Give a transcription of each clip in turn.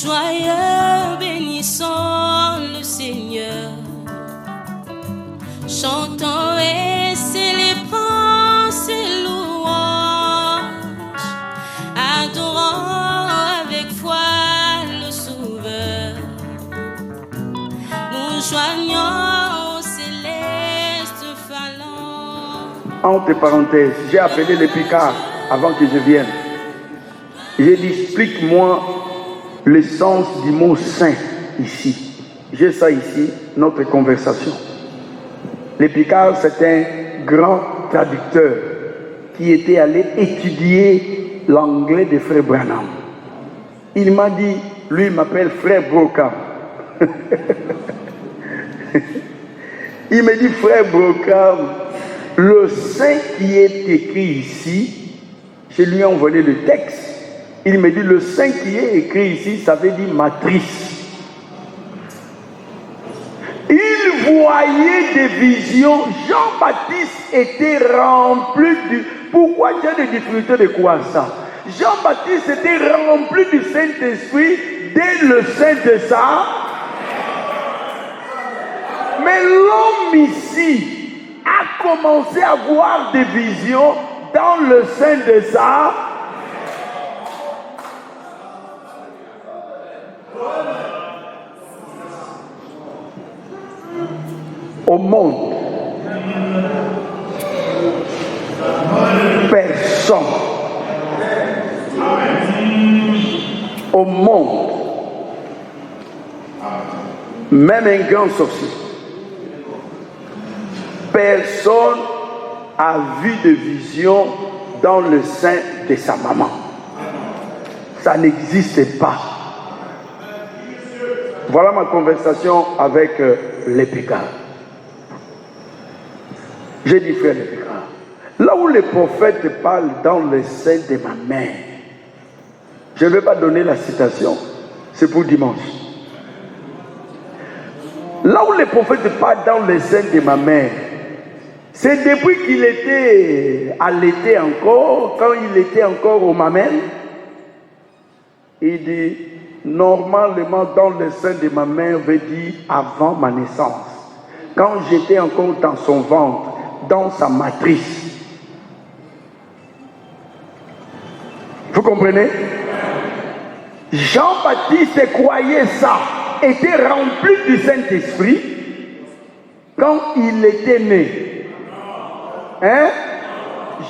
Joyeux, bénissons le Seigneur, chantons et célébrons ses louanges, adorons avec foi le Sauveur, nous joignons au céleste phalange. Entre parenthèses, j'ai appelé les Picards avant que je vienne. J'ai dit, explique-moi le sens du mot saint ici. J'ai ça ici, notre conversation. Les Picards, c'est un grand traducteur qui était allé étudier l'anglais de Frère Branham. Il m'a dit, lui il m'appelle Frère Brocam. Il me dit, Frère Brocam, le saint qui est écrit ici, je lui ai envoyé le texte. Il me dit, le saint qui est écrit ici, ça veut dire matrice. Il voyait des visions. Jean-Baptiste était rempli du... Pourquoi tu as des difficultés de quoi ça? Jean-Baptiste était rempli du Saint-Esprit dès le sein de ça. Mais l'homme ici a commencé à voir des visions dans le sein de ça. Au monde, personne au monde, même un grand sorcier, personne a vu de vision dans le sein de sa maman. Ça n'existe pas. Voilà ma conversation avec les Picards. J'ai dit, frère les Picards, là où les prophètes parlent dans le sein de ma mère, je ne vais pas donner la citation, c'est pour dimanche. Là où les prophètes parlent dans le sein de ma mère, c'est depuis qu'il était allaité encore, quand il était encore au mamelles, il dit, normalement dans le sein de ma mère veut dire avant ma naissance. Quand j'étais encore dans son ventre, dans sa matrice. Vous comprenez? Jean-Baptiste croyait ça, était rempli du Saint-Esprit quand il était né. Hein?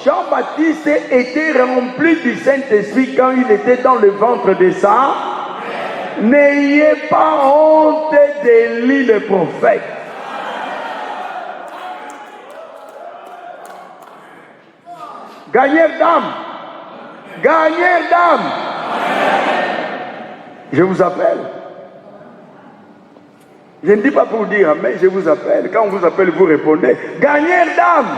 Jean-Baptiste était rempli du Saint-Esprit quand il était dans le ventre de ça. N'ayez pas honte d'Élie le prophète. Gagnez d'âme. Gagnez d'âme. Je vous appelle. Je ne dis pas pour dire amen, je vous appelle. Quand on vous appelle, vous répondez. Gagnez d'âme.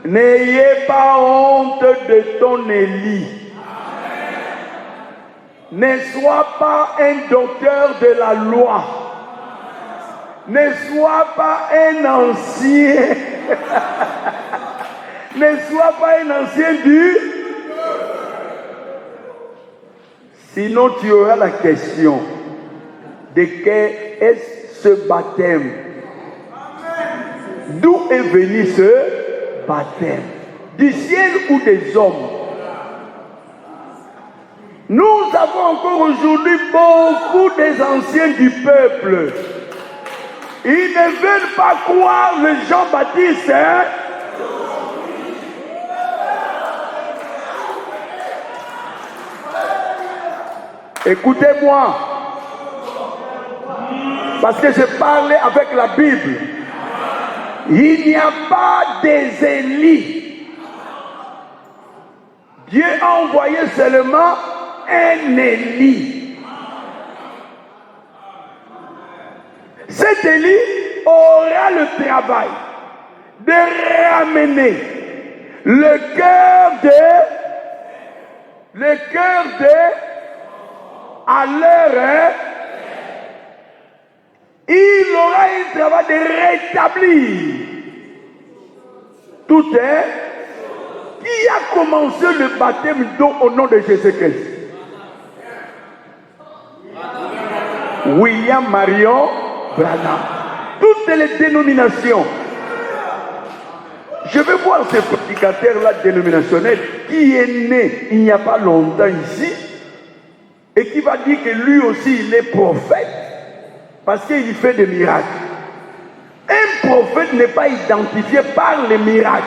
N'ayez pas honte de ton Élie. Ne sois pas un docteur de la loi. Ne sois pas un ancien. Ne sois pas un ancien du. Sinon tu auras la question de quel est ce baptême. D'où est venu ce baptême? Du ciel ou des hommes? Nous avons encore aujourd'hui beaucoup des anciens du peuple. Ils ne veulent pas croire le Jean-Baptiste. Hein? Écoutez-moi. Parce que je parlais avec la Bible. Il n'y a pas des Élis. Dieu a envoyé seulement un Élie. Cet Élie aura le travail de ramener le cœur de à l'heure. Il aura un travail de rétablir tout est qui a commencé le baptême d'eau au nom de Jésus-Christ. William Marion Branham. Toutes les dénominations. Je vais voir ce prédicateur-là dénominationnel qui est né il n'y a pas longtemps ici et qui va dire que lui aussi il est prophète parce qu'il fait des miracles. Un prophète n'est pas identifié par les miracles.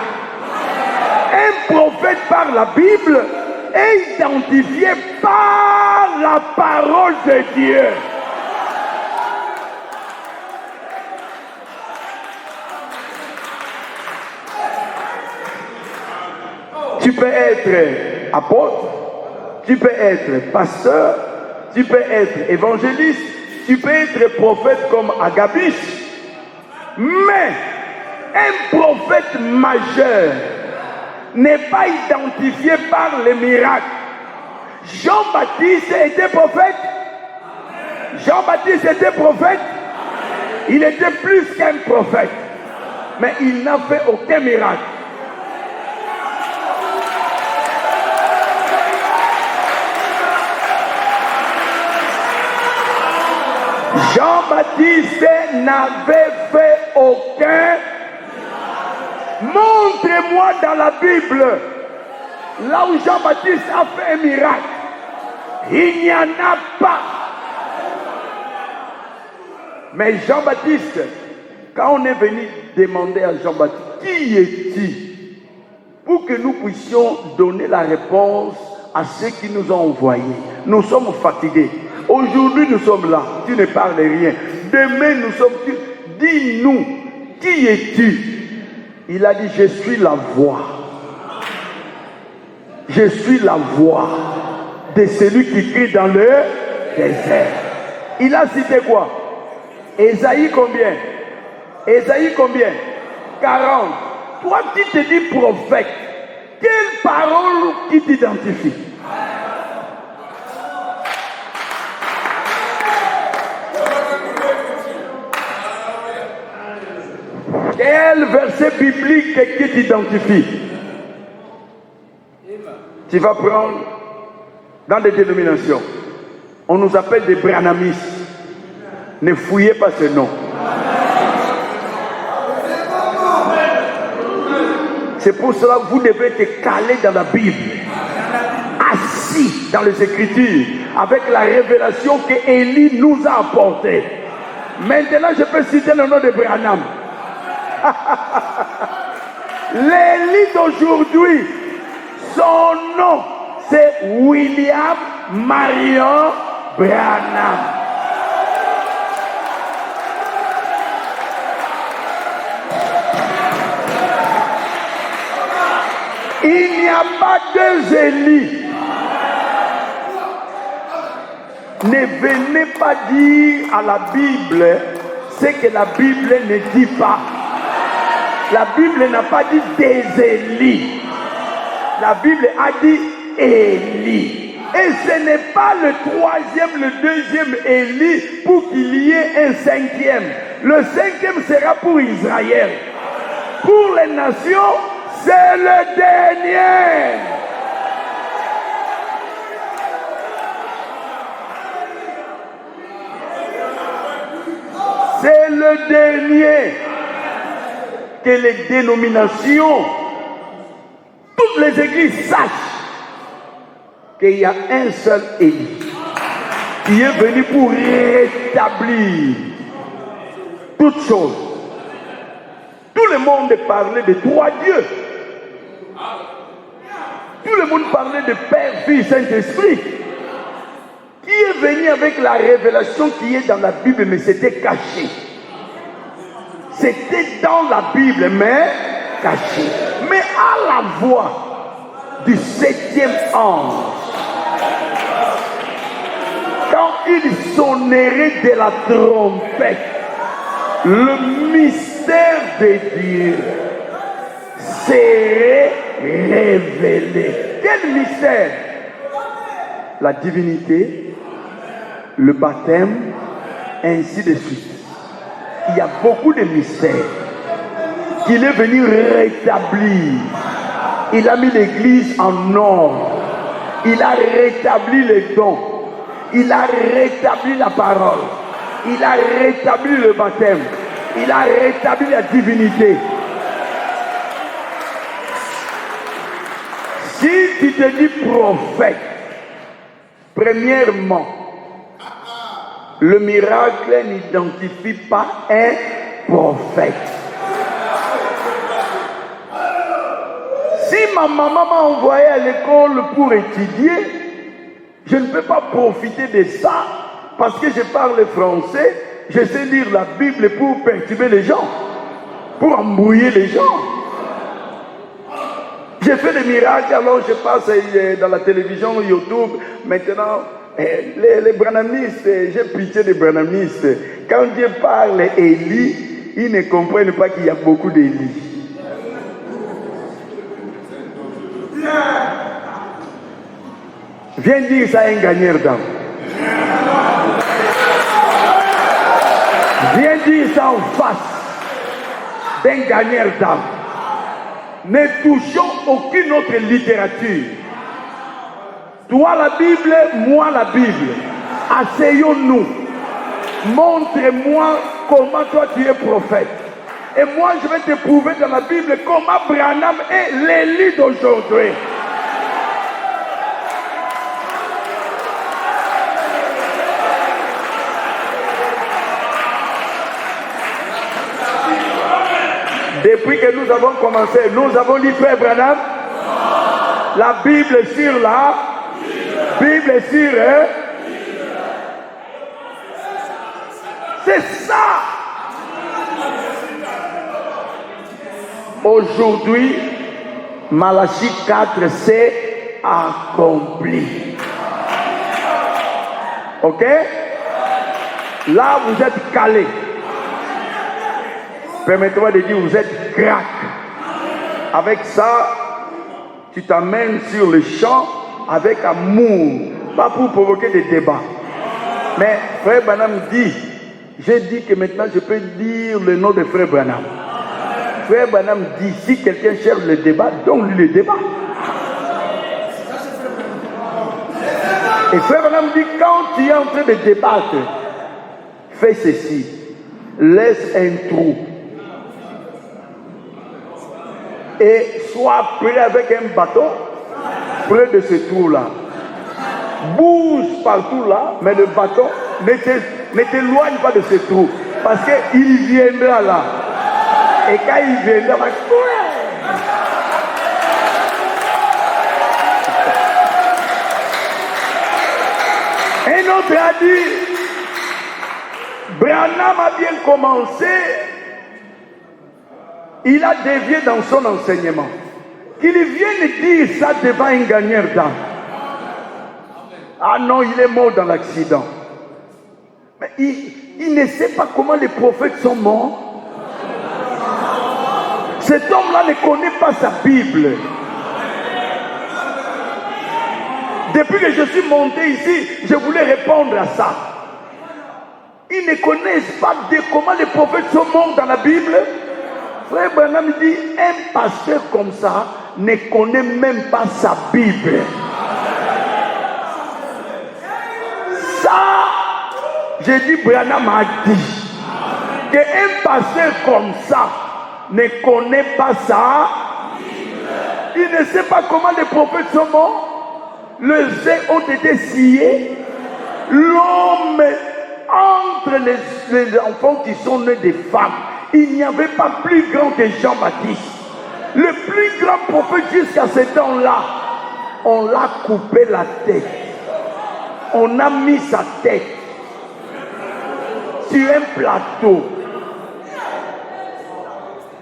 Un prophète par la Bible est identifié par la parole de Dieu. Tu peux être apôtre, tu peux être pasteur, tu peux être évangéliste, tu peux être prophète comme Agabus, mais un prophète majeur n'est pas identifié par les miracles. Jean-Baptiste était prophète. Jean-Baptiste était prophète. Il était plus qu'un prophète, mais il n'a fait aucun miracle. Jean-Baptiste n'avait fait aucun. Montrez-moi dans la Bible, là où Jean-Baptiste a fait un miracle. Il n'y en a pas. Mais Jean-Baptiste, quand on est venu demander à Jean-Baptiste, qui es-tu? Pour que nous puissions donner la réponse à ceux qui nous ont envoyés. Nous sommes fatigués. Aujourd'hui, nous sommes là. Tu ne parles rien. Demain, nous sommes... Dis-nous, qui es-tu? Il a dit, je suis la voix. Je suis la voix de celui qui crie dans le désert. Il a cité quoi? Ésaïe combien? Ésaïe combien? 40. Toi, tu te dis prophète. Quelle parole qui t'identifie? Quel verset biblique qui t'identifie? Tu vas prendre dans des dénominations. On nous appelle des branhamistes. Ne fouillez pas ce nom. C'est pour cela que vous devez être calé dans la Bible, assis dans les Écritures, avec la révélation que Élie nous a apportée. Maintenant, je peux citer le nom de Branham. L'Élie d'aujourd'hui, son nom, c'est William Marion Branham. Il n'y a pas deux Élie. Ne venez pas dire à la Bible ce que la Bible ne dit pas. La Bible n'a pas dit des Élie. La Bible a dit Élie. Et ce n'est pas le troisième, le deuxième Élie pour qu'il y ait un cinquième. Le cinquième sera pour Israël. Pour les nations, c'est le dernier. C'est le dernier. Que les dénominations, toutes les églises sachent qu'il y a un seul Élie qui est venu pour rétablir toutes choses. Tout le monde parlait de trois dieux. Tout le monde parlait de Père, Fils, Saint-Esprit. Qui est venu avec la révélation qui est dans la Bible, mais c'était caché. C'était dans la Bible, mais caché. Mais à la voix du septième ange, quand il sonnerait de la trompette, le mystère de Dieu serait révélé. Quel mystère? La divinité, le baptême, ainsi de suite. Il y a beaucoup de mystères qu'il est venu rétablir. Il a mis l'église en ordre. Il a rétabli les dons. Il a rétabli la parole. Il a rétabli le baptême. Il a rétabli la divinité. Si tu te dis prophète, premièrement, le miracle n'identifie pas un prophète. Si ma maman m'a envoyé à l'école pour étudier, je ne peux pas profiter de ça parce que je parle français, je sais lire la Bible pour perturber les gens, pour embrouiller les gens. J'ai fait des miracles, alors je passe dans la télévision, YouTube. Maintenant, les branhamistes, j'ai pitié des branhamistes. Quand Dieu parle Élie, ils ne comprennent pas qu'il y a beaucoup d'Élie. Viens dire ça à un gagnant d'âme. Viens dire ça en face d'un gagnant d'âme. Ne touchons aucune autre littérature. Toi la Bible, moi la Bible. Asseyons-nous. Montre-moi comment toi tu es prophète. Et moi je vais te prouver dans la Bible comment Branham est l'Élie d'aujourd'hui. Depuis que nous avons commencé, nous avons lu Frère Branham. La Bible sur la Bible sur c'est ça. Aujourd'hui, Malachie 4 s'est accompli. Ok? Là, vous êtes calés. Permettez-moi de dire, vous êtes crack. Avec ça, tu t'amènes sur le champ avec amour, pas pour provoquer des débats. Mais Frère Branham dit, j'ai dit que maintenant je peux dire le nom de Frère Branham. Frère Branham dit, si quelqu'un cherche le débat, donne-lui le débat. Et Frère Branham dit, quand tu es en train de débattre, fais ceci, laisse un trou. Et sois prêt avec un bâton près de ce trou-là. Bouge partout là, mais le bâton ne t'éloigne pas de ce trou. Parce qu'il viendra là. Et quand il viendra, va courir. Un autre a dit, Branham a bien commencé. Il a dévié dans son enseignement. Qu'il vienne dire ça devant un gagnant d'âme. Ah non, il est mort dans l'accident. Mais il ne sait pas comment les prophètes sont morts. Cet homme-là ne connaît pas sa Bible. Depuis que je suis monté ici, je voulais répondre à ça. Ils ne connaissent pas comment les prophètes sont morts dans la Bible. Frère Branham dit, un pasteur comme ça ne connaît même pas sa Bible. Ça, j'ai dit, Branham a dit qu'un pasteur comme ça ne connaît pas ça. Il ne sait pas comment les prophètes sont morts. Les œufs ont été sciés. L'homme, entre les enfants qui sont nés des femmes, il n'y avait pas plus grand que Jean-Baptiste. Le plus grand prophète jusqu'à ce temps-là, on l'a coupé la tête. On a mis sa tête sur un plateau.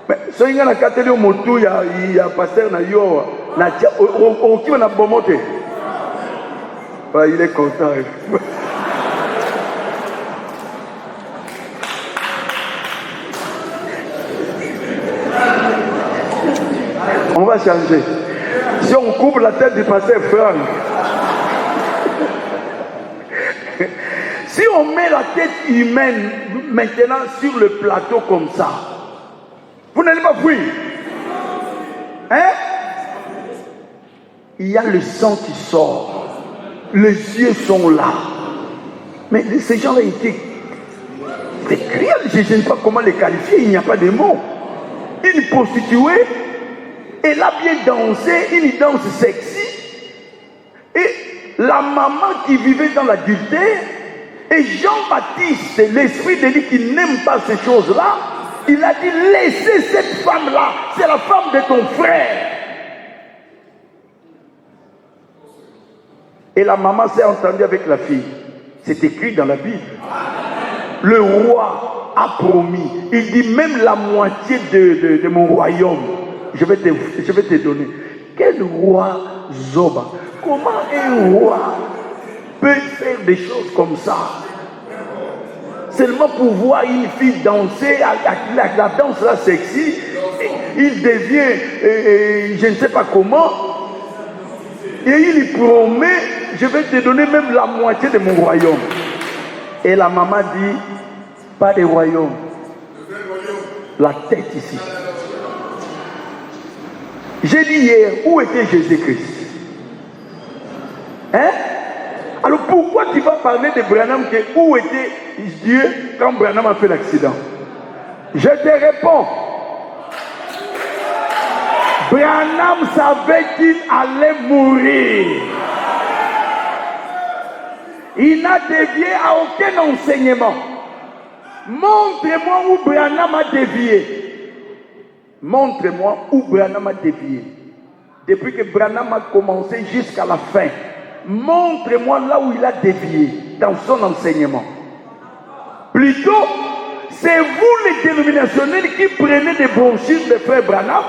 Mais ce qu'il y a la cathédrale au motu, il y a pasteur na yo, na qui on a bomoté. Il est content. On va changer. Si on coupe la tête du pasteur Franck, si on met la tête humaine maintenant sur le plateau comme ça, vous n'allez pas fuir. Hein? Il y a le sang qui sort. Les yeux sont là. Mais ces gens-là étaient C'est cruel, je ne sais pas comment les qualifier, il n'y a pas de mots. Une prostituée, elle a bien dansé, une danse sexy. Et la maman qui vivait dans l'adultère, et Jean-Baptiste, l'esprit de lui qui n'aime pas ces choses-là, il a dit, laissez cette femme-là, c'est la femme de ton frère. Et la maman s'est entendue avec la fille. C'est écrit dans la Bible. Le roi a promis. Il dit même la moitié de mon royaume, je vais te donner. Quel roi Zoba? Comment un roi peut faire des choses comme ça? Seulement pour voir une fille danser, la danse là sexy, il devient, je ne sais pas comment, et il lui promet, je vais te donner même la moitié de mon royaume. Et la maman dit, pas de royaume, la tête ici. J'ai dit hier, où était Jésus-Christ? Hein? Alors pourquoi tu vas parler de Branham, que où était Dieu quand Branham a fait l'accident? Je te réponds. Branham savait qu'il allait mourir. Il n'a dévié à aucun enseignement. Montre-moi où Branham a dévié. Montre-moi où Branham a dévié. Depuis que Branham a commencé jusqu'à la fin. Montre-moi là où il a dévié dans son enseignement. Plutôt, c'est vous les dénominationnels qui prenez des brochures de frère Branham,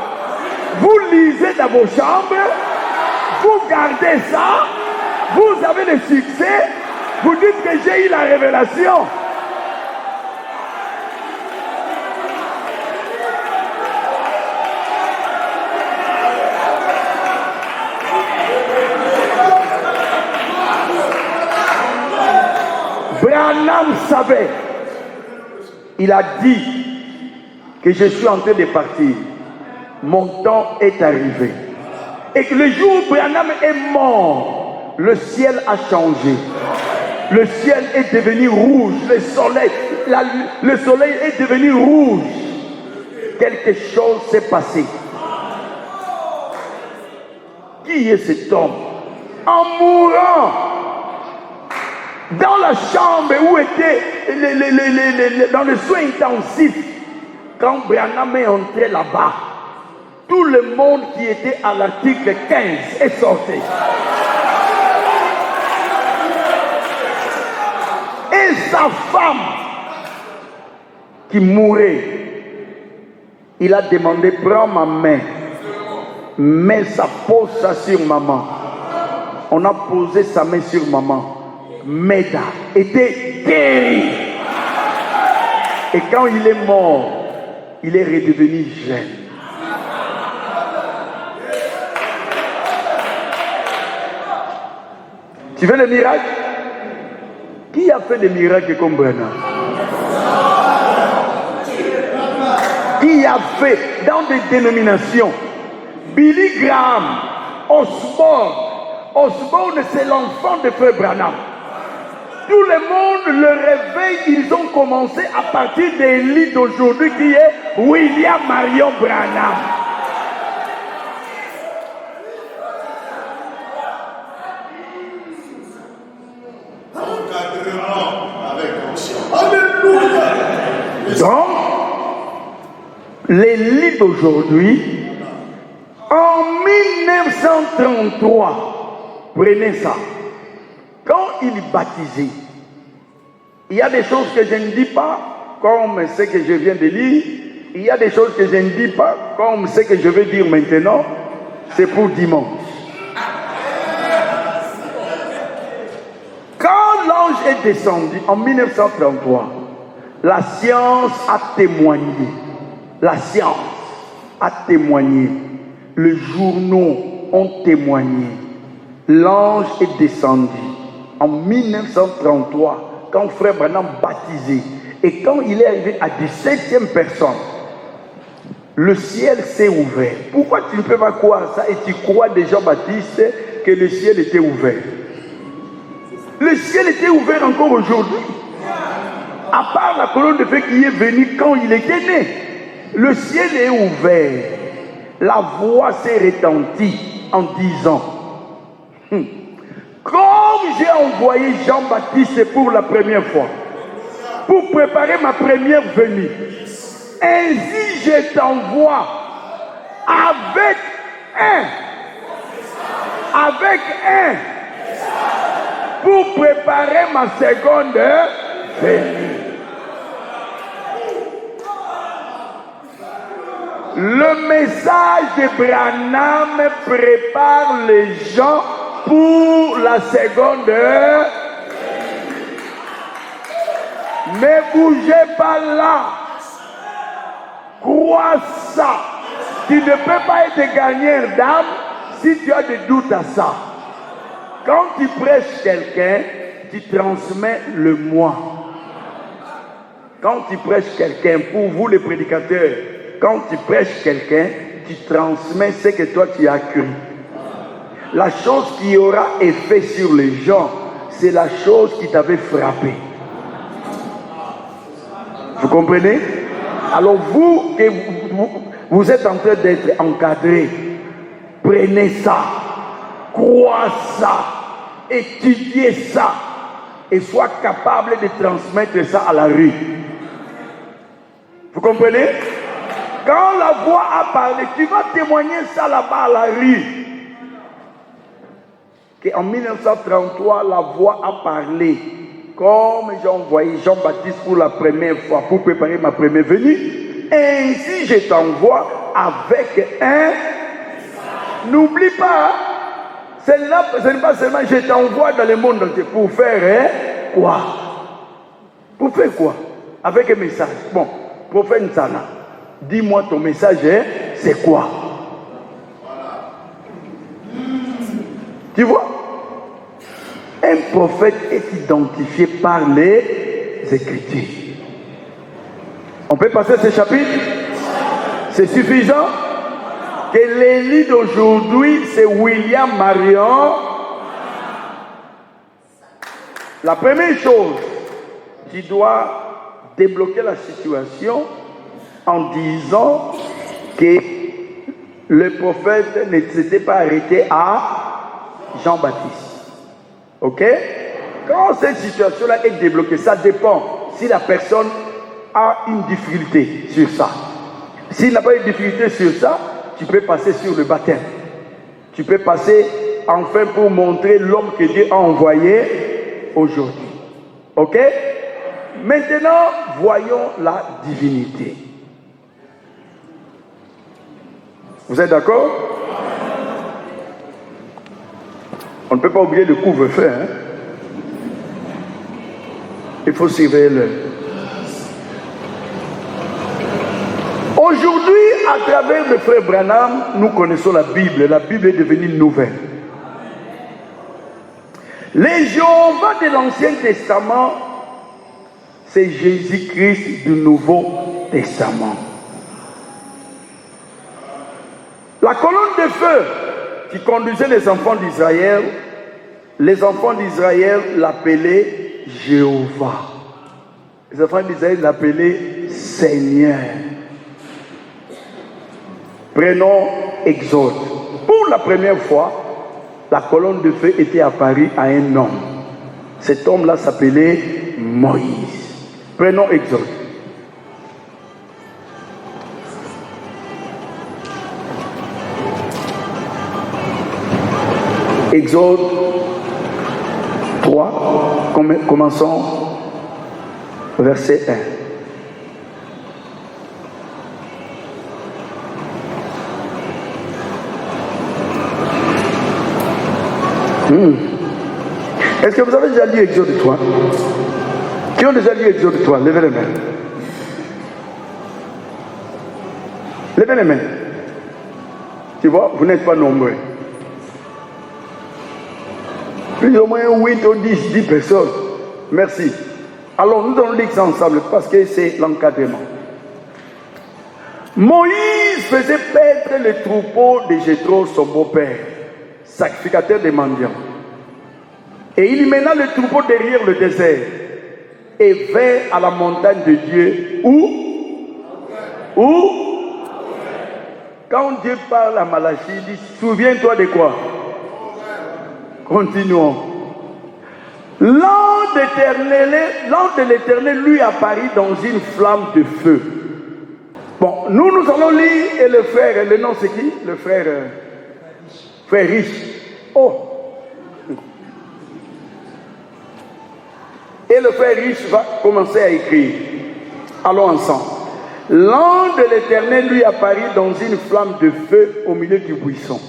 vous lisez dans vos chambres, vous gardez ça, vous avez le succès, vous dites que j'ai eu la révélation. Branham savait, il a dit que je suis en train de partir, mon temps est arrivé. Et que le jour où Branham est mort, le ciel a changé. Le ciel est devenu rouge, le soleil est devenu rouge. Quelque chose s'est passé. Qui est cet homme? En mourant, dans la chambre où était dans le soin intensif, quand Branham est entré là-bas, tout le monde qui était à l'article 15 est sorti. Et sa femme qui mourait, il a demandé, prends ma main, mets sa pose ça sur maman. On a posé sa main sur maman. Meda était guéri. Et quand il est mort, il est redevenu jeune. Tu veux le miracle? Qui a fait des miracles comme Branham? Qui a fait dans des dénominations? Billy Graham, Osborne. Osborne, c'est l'enfant de frère Branham. Tout le monde le réveille, ils ont commencé à partir de l'élite d'aujourd'hui qui est William Marion Branham. Donc, l'élite d'aujourd'hui, en 1933, prenez ça. Quand il baptisait, il y a des choses que je ne dis pas, comme ce que je viens de lire. Il y a des choses que je ne dis pas, comme ce que je vais dire maintenant. C'est pour dimanche. Quand l'ange est descendu en 1933, la science a témoigné. La science a témoigné. Les journaux ont témoigné. L'ange est descendu en 1933, quand frère Branham baptisé. Et quand il est arrivé à 17e personne, le ciel s'est ouvert. Pourquoi tu ne peux pas croire ça et tu crois de Jean-Baptiste que le ciel était ouvert? Le ciel était ouvert encore aujourd'hui. À part la colonne de feu qui est venue quand il était né. Le ciel est ouvert. La voix s'est retentie en disant, comme j'ai envoyé Jean-Baptiste pour la première fois, pour préparer ma première venue, ainsi je t'envoie avec un, pour préparer ma seconde venue. Le message de Branham prépare les gens pour la seconde. Ne bougez pas là. Crois ça. Tu ne peux pas être gagnant d'âme si tu as des doutes à ça. Quand tu prêches quelqu'un, tu transmets le moi. Quand tu prêches quelqu'un, pour vous les prédicateurs, quand tu prêches quelqu'un, tu transmets ce que toi tu as cru. La chose qui aura effet sur les gens, c'est la chose qui t'avait frappé. Vous comprenez? Alors vous, vous êtes en train d'être encadré. Prenez ça, crois ça, étudiez ça et sois capable de transmettre ça à la rue. Vous comprenez? Quand la voix a parlé, tu vas témoigner ça là-bas à la rue. En 1933, la voix a parlé. Comme j'ai envoyé Jean-Baptiste pour la première fois, pour préparer ma première venue, ainsi je t'envoie avec un... N'oublie pas, ce n'est pas seulement je t'envoie dans le monde entier. Pour faire quoi? Pour faire quoi? Avec un message. Bon, prophète Nsana, dis-moi ton message, c'est quoi? Tu vois? Un prophète est identifié par les Écritures. On peut passer ce chapitre? C'est suffisant? Que l'élite d'aujourd'hui, c'est William Marion. La première chose, tu dois débloquer la situation en disant que le prophète ne s'était pas arrêté à Jean-Baptiste. Ok? Quand cette situation-là est débloquée, ça dépend si la personne a une difficulté sur ça. S'il n'a pas une difficulté sur ça, tu peux passer sur le baptême. Tu peux passer enfin pour montrer l'homme que Dieu a envoyé aujourd'hui. Ok? Maintenant, voyons la divinité. Vous êtes d'accord? On ne peut pas oublier le couvre-feu. Hein? Il faut surveiller l'heure. Aujourd'hui, à travers le frère Branham, nous connaissons la Bible. La Bible est devenue nouvelle. Les Jéhovah de l'Ancien Testament, c'est Jésus-Christ du Nouveau Testament. La colonne de feu qui conduisait les enfants d'Israël l'appelaient Jéhovah. Les enfants d'Israël l'appelaient Seigneur. Prenons Exode. Pour la première fois, la colonne de feu était apparue à un homme. Cet homme-là s'appelait Moïse. Prenons Exode. Exode 3, commençons verset 1. Est-ce que vous avez déjà lu Exode 3? Qui ont déjà lu Exode 3? Levez les mains. Levez les mains. Tu vois, vous n'êtes pas nombreux. Plus ou moins 8 ou 10 personnes. Merci. Alors nous allons lire ça ensemble parce que c'est l'encadrement. Moïse faisait paître le troupeau de Jéthro, son beau-père, sacrificateur des mendiants. Et il mena le troupeau derrière le désert. et vers à la montagne de Dieu. Où quand Dieu parle à Malachie, il dit, souviens-toi de quoi? Continuons. L'ange de l'Éternel lui apparut dans une flamme de feu. Bon, nous allons lire, et le frère, le nom c'est qui? Le frère riche. Oh! Et le frère riche va commencer à écrire. Allons ensemble. L'ange de l'Éternel lui apparut dans une flamme de feu au milieu du buisson.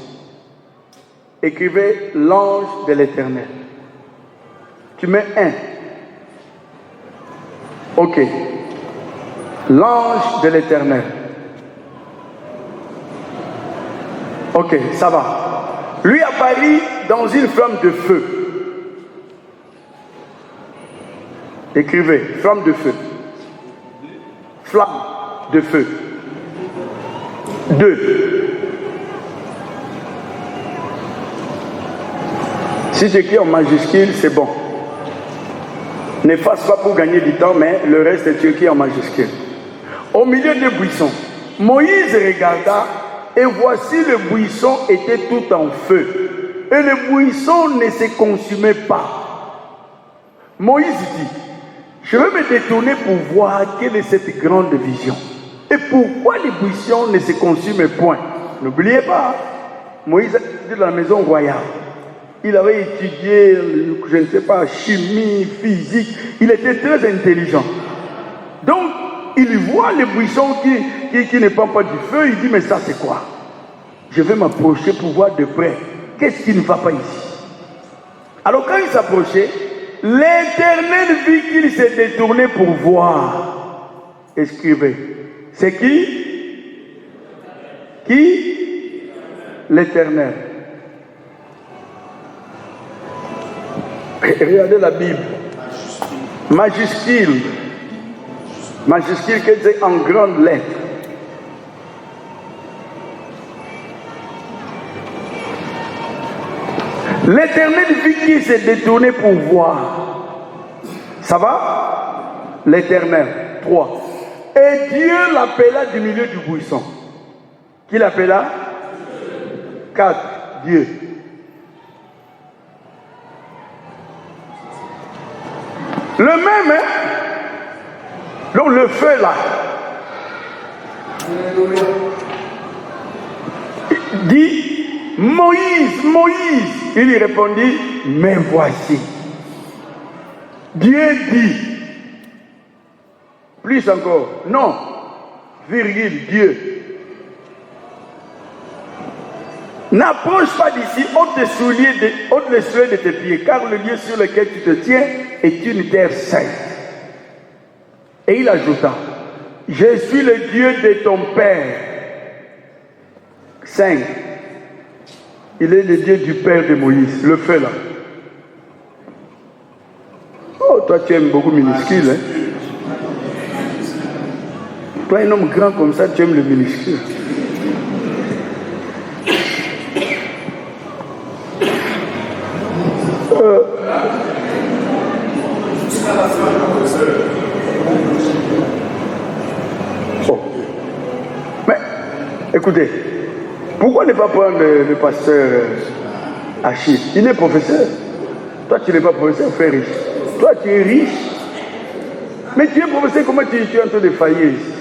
Écrivez l'ange de l'Éternel. Tu mets 1. Ok. L'ange de l'Éternel. Ok, ça va. Lui apparut dans une flamme de feu. Écrivez, flamme de feu. Flamme de feu. 2. Si tu écris en majuscule, c'est bon. N'efface pas pour gagner du temps, mais le reste tu écris en majuscule. Au milieu des buissons, Moïse regarda et voici le buisson était tout en feu. Et le buisson ne se consumait pas. Moïse dit, je vais me détourner pour voir quelle est cette grande vision. Et pourquoi les buissons ne se consument point? N'oubliez pas, Moïse était dans la maison royale. Il avait étudié, je ne sais pas, chimie, physique. Il était très intelligent. Donc, il voit les buissons qui ne prennent pas du feu. Il dit, mais ça c'est quoi? Je vais m'approcher pour voir de près. Qu'est-ce qui ne va pas ici? Alors quand il s'approchait, l'Éternel vit qu'il s'est détourné pour voir. Écrivez. C'est qui? Qui? L'Éternel. Regardez la Bible. Majuscule. Majuscule qui est en grandes lettres. L'Éternel vit qu'il s'est détourné pour voir. Ça va? L'Éternel. 3. Et Dieu l'appela du milieu du buisson. Qui l'appela? 4. Dieu. Le même, hein? Donc le feu là. Dit, Moïse, Moïse. Il lui répondit, mais voici. Dieu dit. Plus encore. Non. Virgule, Dieu. N'approche pas d'ici, ôte les souliers de tes pieds, car le lieu sur lequel tu te tiens est une terre sainte. Et il ajouta, je suis le Dieu de ton père. 5. Il est le Dieu du père de Moïse, le feu là. Oh, toi tu aimes beaucoup minuscule, hein? Toi un homme grand comme ça, tu aimes le minuscule. Oh. Mais, écoutez, pourquoi ne pas prendre le pasteur Achille? Il est professeur. Toi, tu n'es pas professeur, frère riche. Toi, tu es riche. Mais tu es professeur, comment tu es en train de faillir ici?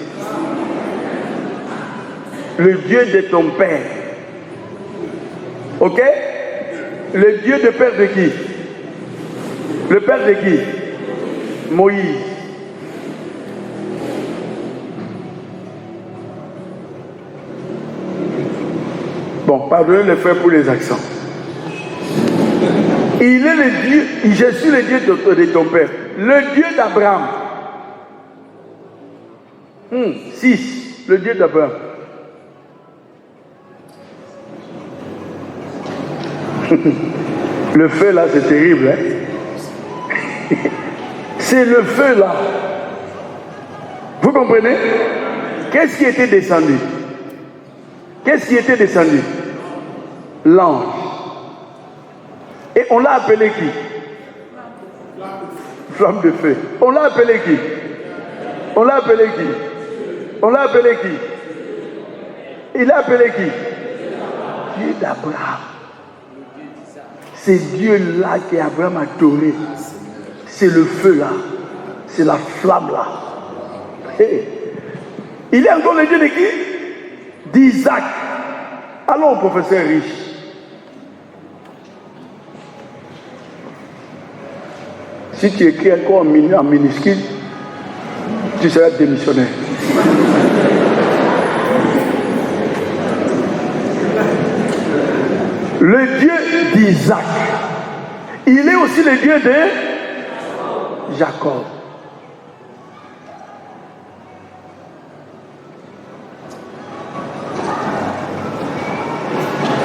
Le Dieu de ton père. Ok? Le Dieu de père de qui? Le père de qui? Moïse. Bon, pardonnez les frères pour les accents. Il est le Dieu, je suis le Dieu de ton père. Le Dieu d'Abraham. 6. Le Dieu d'Abraham. Le feu là, c'est terrible, hein? C'est le feu là. Vous comprenez? Qu'est-ce qui était descendu? Qu'est-ce qui était descendu? L'ange. Et on l'a appelé qui? Flamme de feu. On l'a appelé qui? On l'a appelé qui? On l'a appelé qui? Il a appelé qui? Dieu d'Abraham. C'est Dieu-là qu'Abraham a adoré. C'est le feu là. C'est la flamme là. Hey. Il est encore le Dieu de qui? D'Isaac. Allons au professeur Riche. Si tu écris encore en minuscule, tu seras démissionnaire. Le Dieu d'Isaac. Il est aussi le Dieu de Jacob.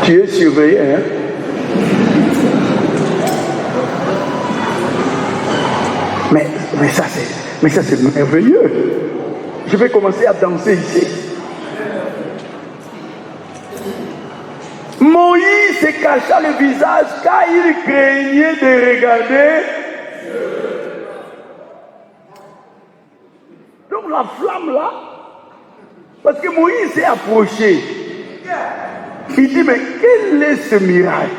Tu es surveillé, hein? Mais ça c'est merveilleux. Je vais commencer à danser ici. Moïse se cacha le visage car il craignait de regarder. Donc la flamme là, parce que Moïse s'est approché. Il dit, mais quel est ce miracle?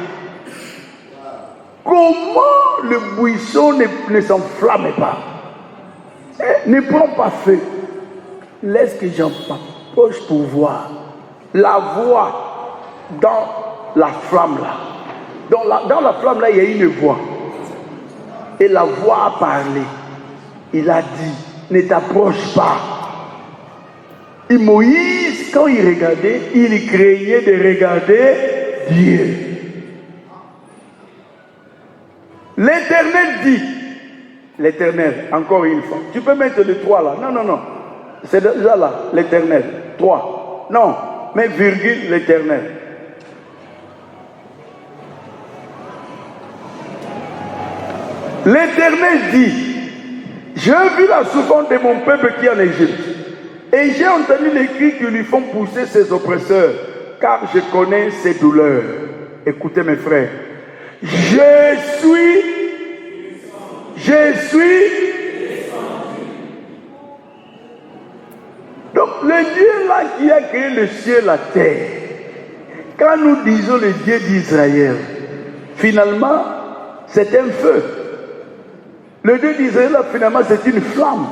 Comment le buisson ne s'enflamme pas? Ne prends pas feu. Laisse que j'en m'approche pour voir. La voix dans la flamme là. Dans la flamme là, il y a une voix. Et la voix a parlé. Il a dit, ne t'approche pas. Et Moïse, quand il regardait, il craignait de regarder Dieu. L'Éternel dit, l'Éternel, encore une fois, tu peux mettre le 3 là, non, c'est déjà là, l'Éternel, 3, non, mais virgule, l'Éternel. L'Éternel dit, j'ai vu la souffrance de mon peuple qui est en Égypte, et j'ai entendu les cris qui lui font pousser ses oppresseurs, car je connais ses douleurs. Écoutez mes frères, je suis. Donc le Dieu là qui a créé le ciel et la terre, quand nous disons le Dieu d'Israël, finalement c'est un feu. Le Dieu d'Israël là, finalement c'est une flamme.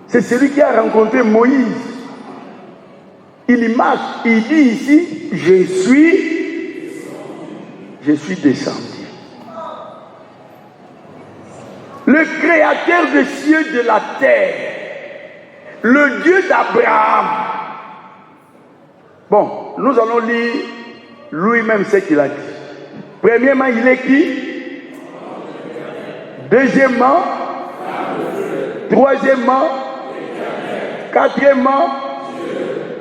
C'est celui qui a rencontré Moïse. Il marche, il dit ici, je suis descendu. Le créateur des cieux et de la terre, le Dieu d'Abraham. Bon, nous allons lire lui-même ce qu'il a dit. Premièrement, il est qui? Deuxièmement, troisièmement, quatrièmement,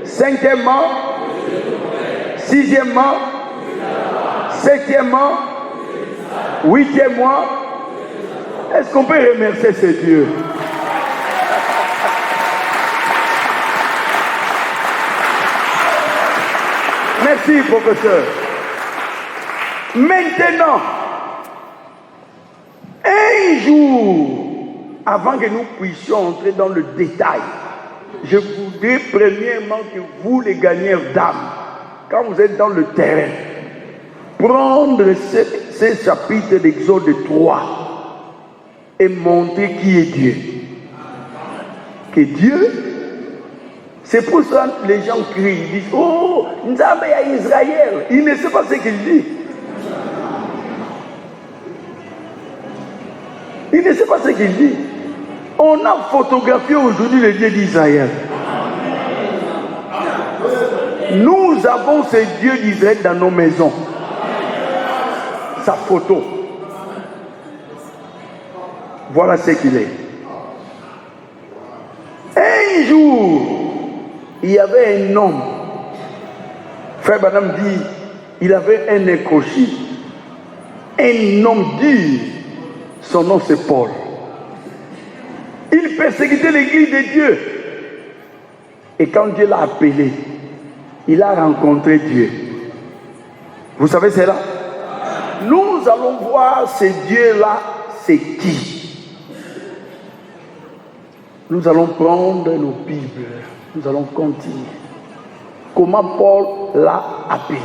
cinquièmement, sixièmement, septièmement, huitièmement. Est-ce qu'on peut remercier ce Dieu? Merci, professeur. Maintenant, un jour, avant que nous puissions entrer dans le détail, je voudrais premièrement que vous, les gagnants d'âme, quand vous êtes dans le terrain, prendre ces chapitres d'Exode 3 et montrer qui est Dieu. Que Dieu, c'est pour ça que les gens crient, ils disent, oh, Nzambe à Israël. Il ne sait pas ce qu'il dit. Il ne sait pas ce qu'il dit. On a photographié aujourd'hui le Dieu d'Israël. Nous avons ce Dieu d'Israël dans nos maisons. Sa photo. Voilà ce qu'il est. Un jour, il y avait un homme. Frère Branham dit, il avait un écochi. Un homme dur. Son nom c'est Paul. Il persécutait l'église de Dieu. Et quand Dieu l'a appelé, il a rencontré Dieu. Vous savez cela? Nous allons voir ce Dieu-là, c'est qui? Nous allons prendre nos Bibles. Nous allons continuer. Comment Paul l'a appelé.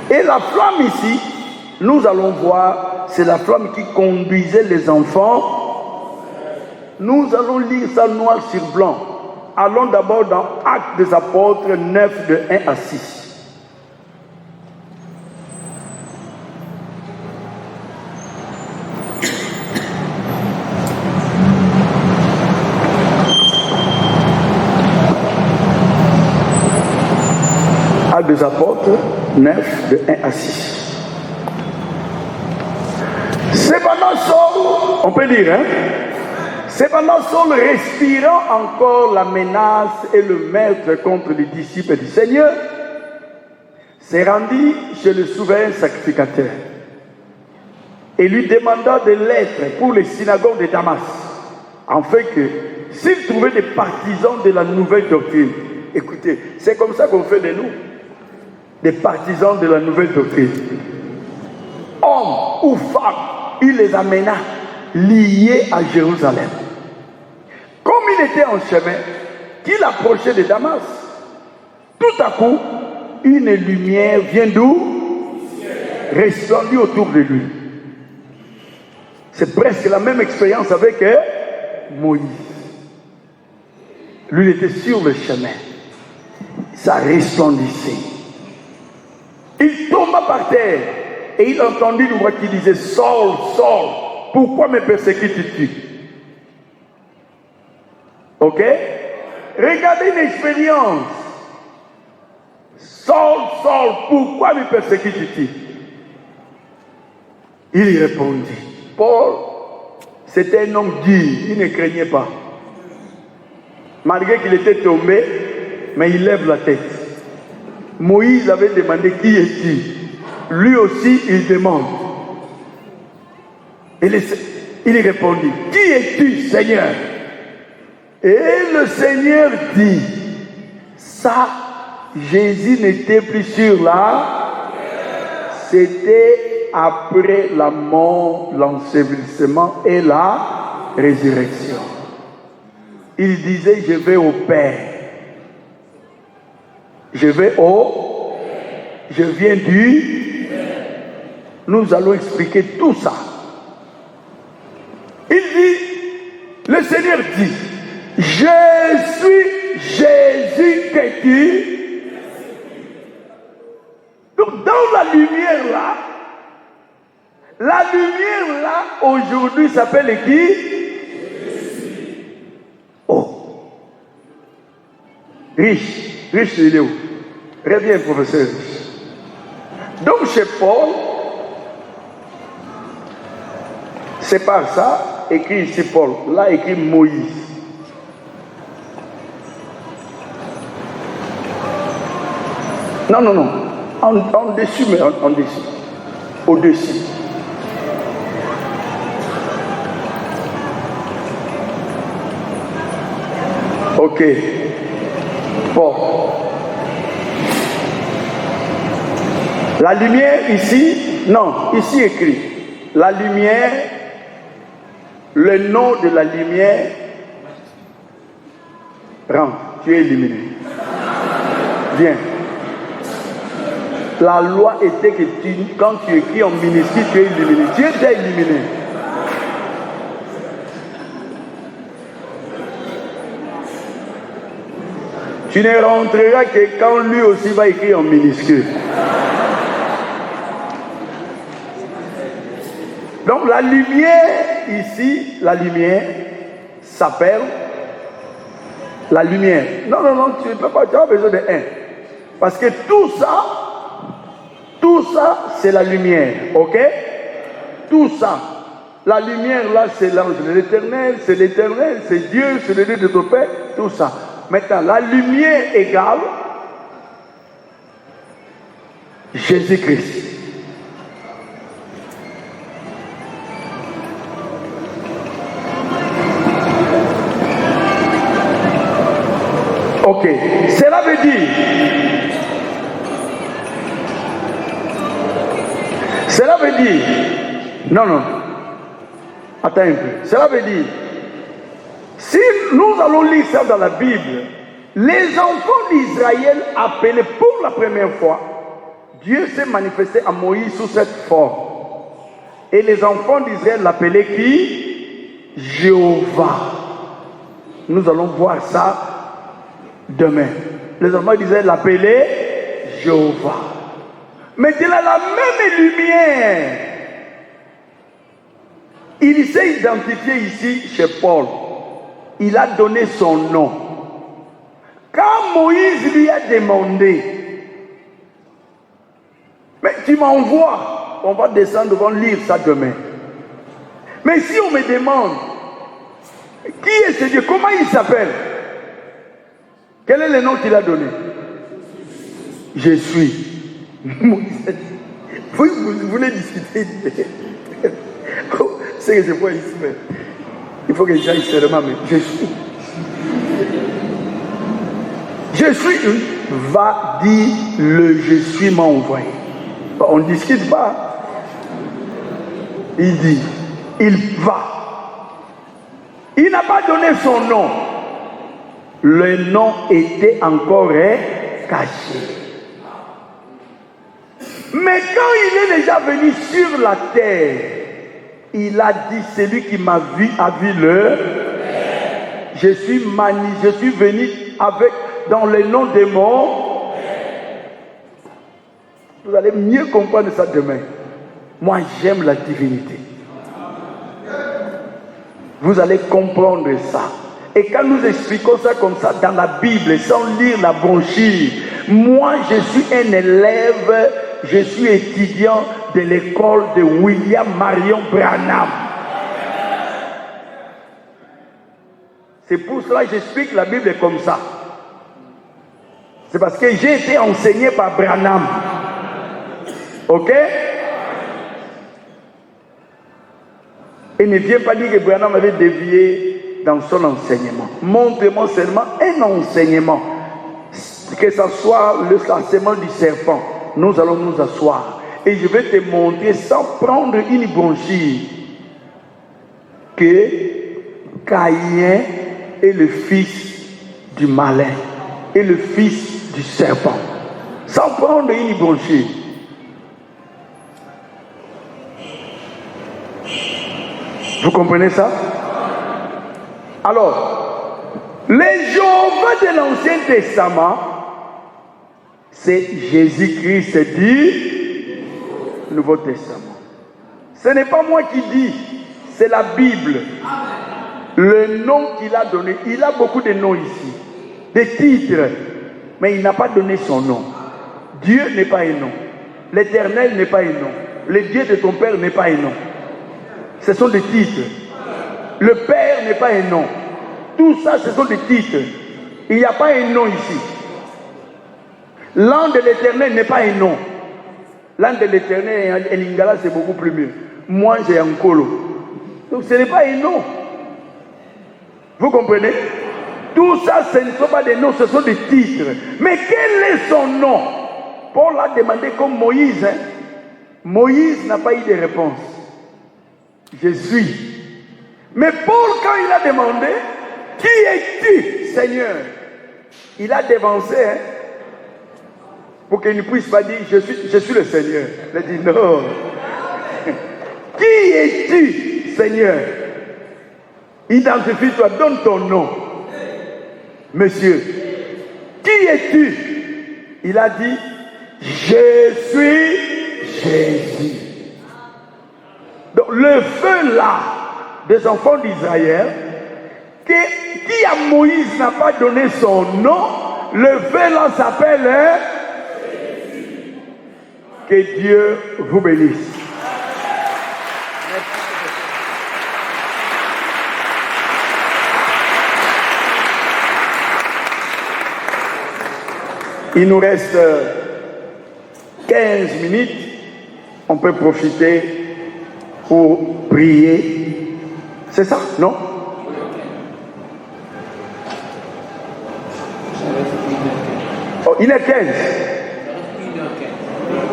Et la flamme ici, nous allons voir, c'est la flamme qui conduisait les enfants. Nous allons lire ça noir sur blanc. Allons d'abord dans Actes des Apôtres 9, de 1 à 6. Actes des Apôtres 9, de 1 à 6. Cependant, Saul, on peut dire, cependant, Saul, respirant encore la menace et le maître contre les disciples du Seigneur, s'est rendu chez le souverain sacrificateur et lui demanda des lettres pour les synagogues de Damas, afin que, s'il trouvait des partisans de la nouvelle doctrine, écoutez, c'est comme ça qu'on fait de nous, des partisans de la nouvelle doctrine, hommes ou femmes, il les amena liés à Jérusalem. Comme il était en chemin, qu'il approchait de Damas, tout à coup, une lumière vient d'où? Resplendit autour de lui. C'est presque la même expérience avec Moïse. Lui, il était sur le chemin. Ça resplendissait. Il tomba par terre et il entendit une voix qui disait: Saul, Saul, pourquoi me persécutes-tu? Ok? Regardez une expérience. Saul, Saul, pourquoi me persécutes-tu? Il y répondit. Paul, c'était un homme dur, il ne craignait pas. Malgré qu'il était tombé, mais il lève la tête. Moïse avait demandé: qui es-tu? Lui aussi, il demande. Il répondit: qui es-tu, Seigneur? Et le Seigneur dit: ça, Jésus n'était plus sur là, c'était après la mort, l'ensevelissement et la résurrection. Il disait: je vais au Père. Je viens du. Nous allons expliquer tout ça. Il dit, le Seigneur dit: je suis Jésus que tu. Donc dans la lumière là, aujourd'hui s'appelle qui? Oh. Riche, il est où? Reviens, professeur. Donc chez Paul, c'est par ça, écrit ici Paul, là écrit Moïse. Non, en dessus, mais en dessus, au-dessus. Ok. Bon. La lumière ici, non, ici écrit, la lumière, le nom de la lumière, rentre, tu es éliminé. Viens. La loi était que quand tu écris en minuscule, tu es éliminé. Tu es déjà éliminé. Tu ne rentreras que quand lui aussi va écrire en minuscule. Donc la lumière ici, la lumière s'appelle la lumière. Non, tu ne peux pas, tu as besoin de un. Parce que tout ça, c'est la lumière, ok? Tout ça. La lumière là, c'est l'ange de l'éternel, c'est Dieu, c'est le Dieu de ton Père, tout ça. Maintenant, la lumière égale Jésus-Christ. Ok, cela veut dire, non, attends un peu, cela veut dire, Si nous allons lire ça dans la Bible, les enfants d'Israël appelés pour la première fois, Dieu s'est manifesté à Moïse sous cette forme. Et les enfants d'Israël l'appelaient qui? Jéhovah. Nous allons voir ça demain. Les enfants d'Israël l'appelaient Jéhovah. Maintenant, la même lumière, il s'est identifié ici chez Paul. Il a donné son nom. Quand Moïse lui a demandé, mais tu m'envoies, on va descendre, on va lire ça demain. Mais si on me demande, qui est ce Dieu? Comment il s'appelle? Quel est le nom qu'il a donné? Je suis. Vous voulez discuter? C'est que je vois ici, mais il faut que j'aille seulement, mais je suis. Je suis, va dire le je suis m'a envoyé. On ne discute pas. Il dit, il va. Il n'a pas donné son nom. Le nom était encore caché. Mais quand il est déjà venu sur la terre, il a dit, celui qui m'a vu a vu le. Je suis venu avec, dans le nom de mon. Vous allez mieux comprendre ça demain. Moi, j'aime la divinité. Vous allez comprendre ça. Et quand nous expliquons ça comme ça dans la Bible, sans lire la brochure, moi, je suis un élève, je suis étudiant de l'école de William Marion Branham. C'est pour cela que j'explique la Bible comme ça. C'est parce que j'ai été enseigné par Branham. Ok? Et ne viens pas dire que Branham avait dévié dans son enseignement. Montre-moi seulement un enseignement. Que ce soit le enseignement du serpent. Nous allons nous asseoir. Et je vais te montrer sans prendre une brochure que Caïn est le fils du malin. Et le fils du serpent. Sans prendre une brochure. Vous comprenez ça? Alors, les Jéhovah de l'Ancien Testament, c'est Jésus-Christ du Nouveau Testament. Ce n'est pas moi qui dis, c'est la Bible. Le nom qu'il a donné, il a beaucoup de noms ici, des titres, mais il n'a pas donné son nom. Dieu n'est pas un nom. L'Éternel n'est pas un nom. Le Dieu de ton Père n'est pas un nom. Ce sont des titres. Le Père n'est pas un nom. Tout ça, ce sont des titres. Il n'y a pas un nom ici. L'an de l'Éternel n'est pas un nom. L'an de l'Éternel en lingala, c'est beaucoup plus mieux. Moi, j'ai un colo. Donc, ce n'est pas un nom. Vous comprenez? Tout ça, ce ne sont pas des noms, ce sont des titres. Mais quel est son nom? Paul a demandé comme Moïse. Hein? Moïse n'a pas eu de réponse. Je suis. Mais Paul, quand il a demandé, qui es-tu, Seigneur? Il a dévancé, hein, pour qu'il ne puisse pas dire, je suis le Seigneur. Il a dit, non. Qui es-tu, Seigneur? Identifie-toi, donne ton nom. Monsieur, qui es-tu? Il a dit, je suis Jésus. Donc le feu là, des enfants d'Israël, qui à Moïse n'a pas donné son nom, le feu là s'appelle Jésus. Que Dieu vous bénisse. Il nous reste 15 minutes. On peut profiter pour prier. C'est ça, non? Oh, il est 15.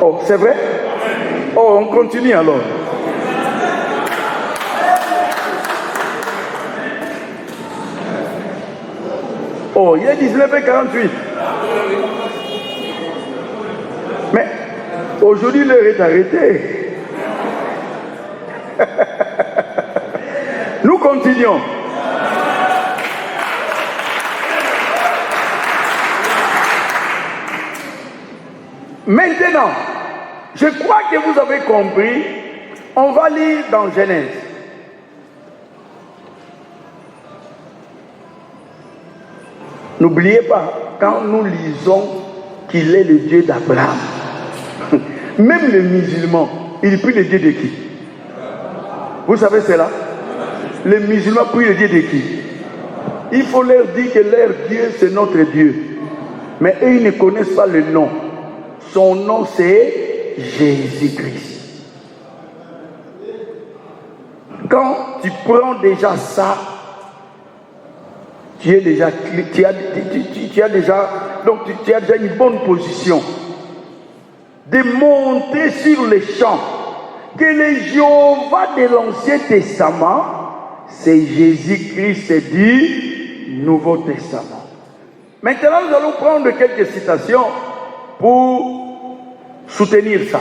Oh, c'est vrai? Oh, on continue alors. Oh, il est 19h48. Mais aujourd'hui, l'heure est arrêtée. Nous continuons. Maintenant, je crois que vous avez compris. On va lire dans Genèse. N'oubliez pas, quand nous lisons qu'il est le Dieu d'Abraham, même les musulmans, il prie le Dieu de qui? Vous savez cela? Les musulmans prient le Dieu de qui? Il faut leur dire que leur Dieu, c'est notre Dieu. Mais eux, ils ne connaissent pas le nom. Son nom, c'est Jésus-Christ. Quand tu prends déjà ça, tu as déjà une bonne position de monter sur les champs que le Jéhovah de l'Ancien Testament, c'est Jésus-Christ du Nouveau Testament. Maintenant, nous allons prendre quelques citations pour soutenir ça.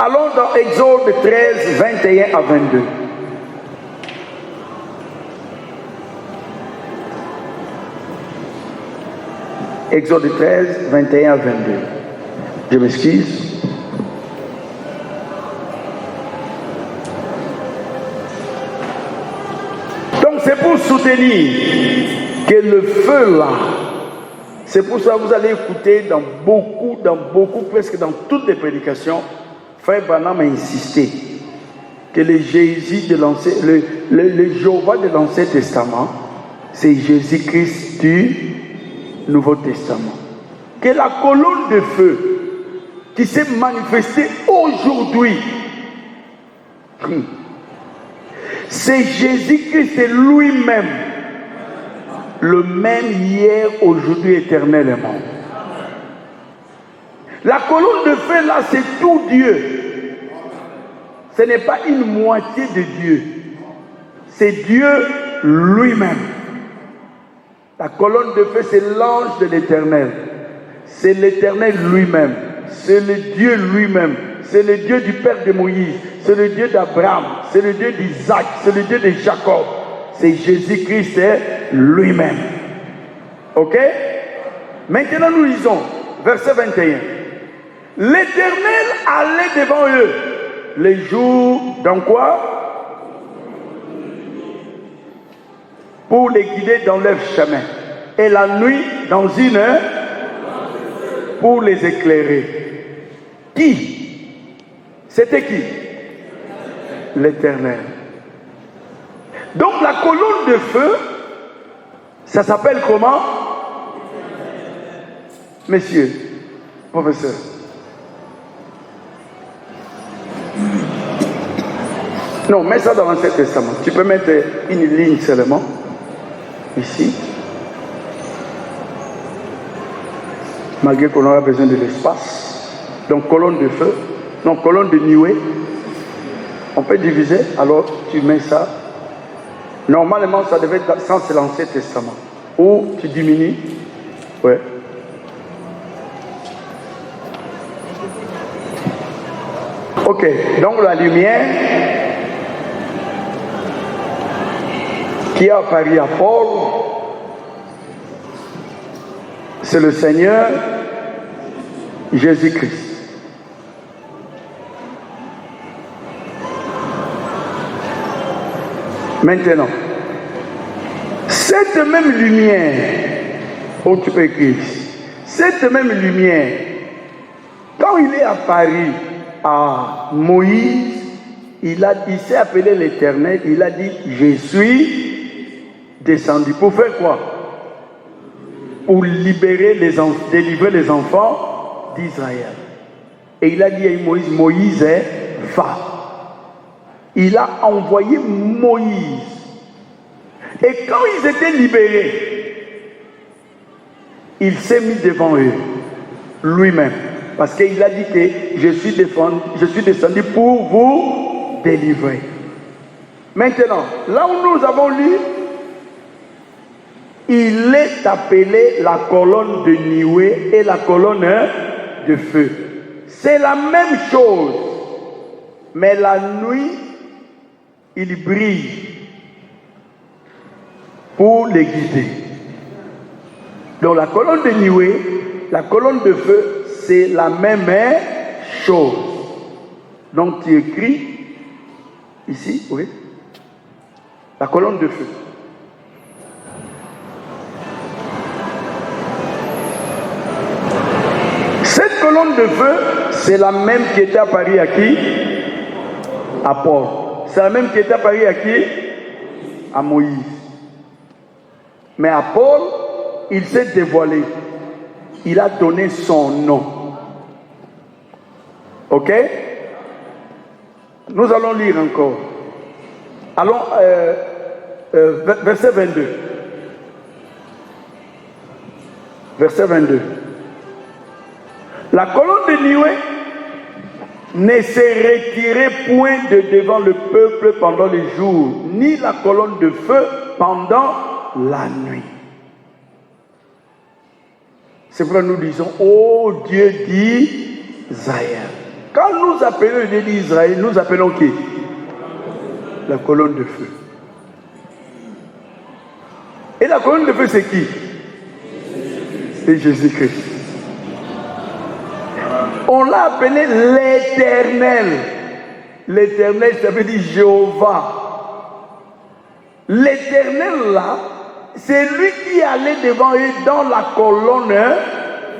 Allons dans Exode 13, 21 à 22. Exode 13, 21 à 22. Je m'excuse. Donc c'est pour soutenir que le feu là, c'est pour ça que vous allez écouter dans beaucoup, presque dans toutes les prédications, Frère Branham a insisté que le Jésus de l'Ancien, le Jéhovah de l'Ancien Testament, c'est Jésus-Christ du Nouveau Testament. Que la colonne de feu qui s'est manifestée aujourd'hui, c'est Jésus-Christ, c'est lui-même, le même hier, aujourd'hui, éternellement. La colonne de feu là, c'est tout Dieu. Ce n'est pas une moitié de Dieu. C'est Dieu lui-même. La colonne de feu, c'est l'ange de l'Éternel. C'est l'Éternel lui-même. C'est le Dieu lui-même. C'est le Dieu du père de Moïse. C'est le Dieu d'Abraham. C'est le Dieu d'Isaac. C'est le Dieu de Jacob. C'est Jésus-Christ lui-même. Ok? Maintenant, nous lisons verset 21. L'Éternel allait devant eux les jours dans quoi? Pour les guider dans leur chemin. Et la nuit dans une pour les éclairer. Qui? C'était qui? L'Éternel. Donc la colonne de feu, ça s'appelle comment? Messieurs, professeur. Non, mets ça dans l'Ancien Testament. Tu peux mettre une ligne seulement. Ici. Malgré qu'on aura besoin de l'espace. Donc colonne de feu. Non, colonne de nuée. On peut diviser. Alors tu mets ça. Normalement, ça devait être sans l'Ancien Testament. Ou tu diminues. Ouais. Ok. Donc la lumière qui a apparu à Paul, c'est le Seigneur Jésus-Christ. Maintenant, cette même lumière, oh tu peux écrire ici, cette même lumière, quand il est apparu à Moïse, il s'est appelé l'Éternel, il a dit, je suis descendu. Pour faire quoi? Pour délivrer les enfants d'Israël. Et il a dit à Moïse, Moïse va. Il a envoyé Moïse. Et quand ils étaient libérés, il s'est mis devant eux, lui-même. Parce qu'il a dit que je suis descendu pour vous délivrer. Maintenant, là où nous avons lu, il est appelé la colonne de nuée et la colonne de feu. C'est la même chose, mais la nuit, il brille pour les guider. Donc la colonne de nuée, la colonne de feu, c'est la même chose. Donc tu écris ici, oui, la colonne de feu. Cette colonne de feu, c'est la même qui était apparue à qui? À Paul. C'est la même qui était apparue à qui? À Moïse. Mais à Paul, il s'est dévoilé. Il a donné son nom. Ok? Nous allons lire encore. Allons, verset 22. Verset 22. La colonne de nuée ne se retirait point de devant le peuple pendant les jours, ni la colonne de feu pendant la nuit. C'est pourquoi nous disons, ô Dieu d'Israël. Quand nous appelons le Dieu d'Israël, nous appelons qui? La colonne de feu. Et la colonne de feu, c'est qui? C'est Jésus-Christ. On l'a appelé l'Éternel. L'Éternel, ça veut dire Jéhovah. L'Éternel là, c'est lui qui allait devant eux dans la colonne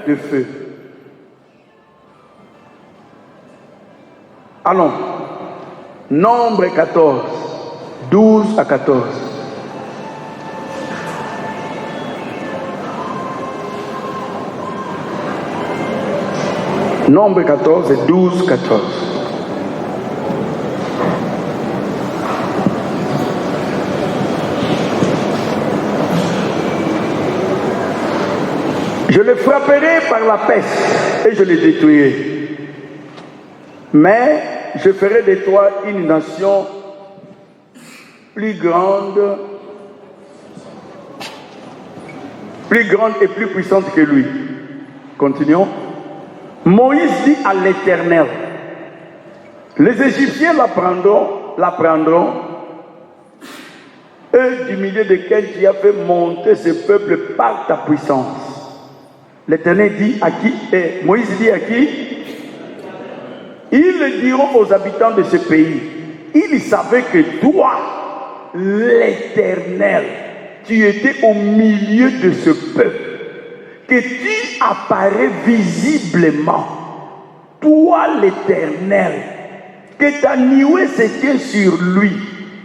de feu. Allons. Nombre 14, 12 à 14. Nombre 14 et 12, 14. Je le frapperai par la peste et je le détruirai. Mais je ferai de toi une nation plus grande et plus puissante que lui. Continuons. Moïse dit à l'Éternel, les Égyptiens la prendront, eux du milieu desquels tu as fait monter ce peuple par ta puissance. L'Éternel dit à qui? Moïse dit à qui? Ils le diront aux habitants de ce pays. Ils savaient que toi, l'Éternel, tu étais au milieu de ce peuple, que tu apparais visiblement, toi l'Éternel, que ta nuée se tient sur lui,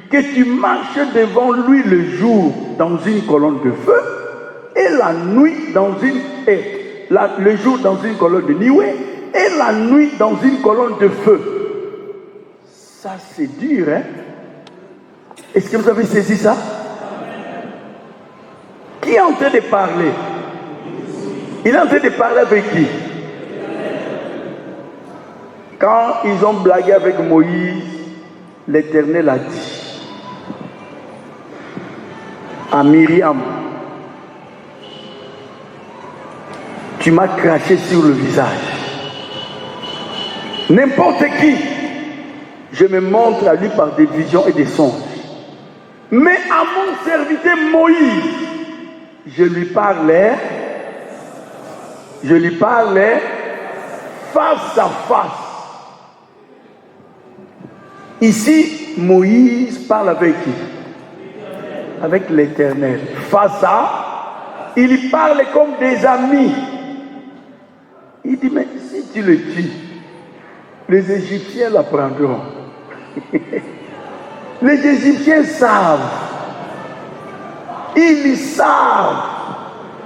que tu marches devant lui le jour dans une colonne de feu et la nuit le jour dans une colonne de nuée et la nuit dans une colonne de feu. Ça c'est dur, hein? Est-ce que vous avez saisi ça? Qui est en train de parler? Il est en train de parler avec qui? Quand ils ont blagué avec Moïse, l'Éternel a dit à Myriam, tu m'as craché sur le visage. N'importe qui, je me montre à lui par des visions et des songes. Mais à mon serviteur Moïse, je lui parlais face à face. Ici, Moïse parle avec qui? Avec l'Éternel. Face à, il parle comme des amis. Il dit, mais si tu le tues, les Égyptiens la prendront. Les Égyptiens savent. Ils savent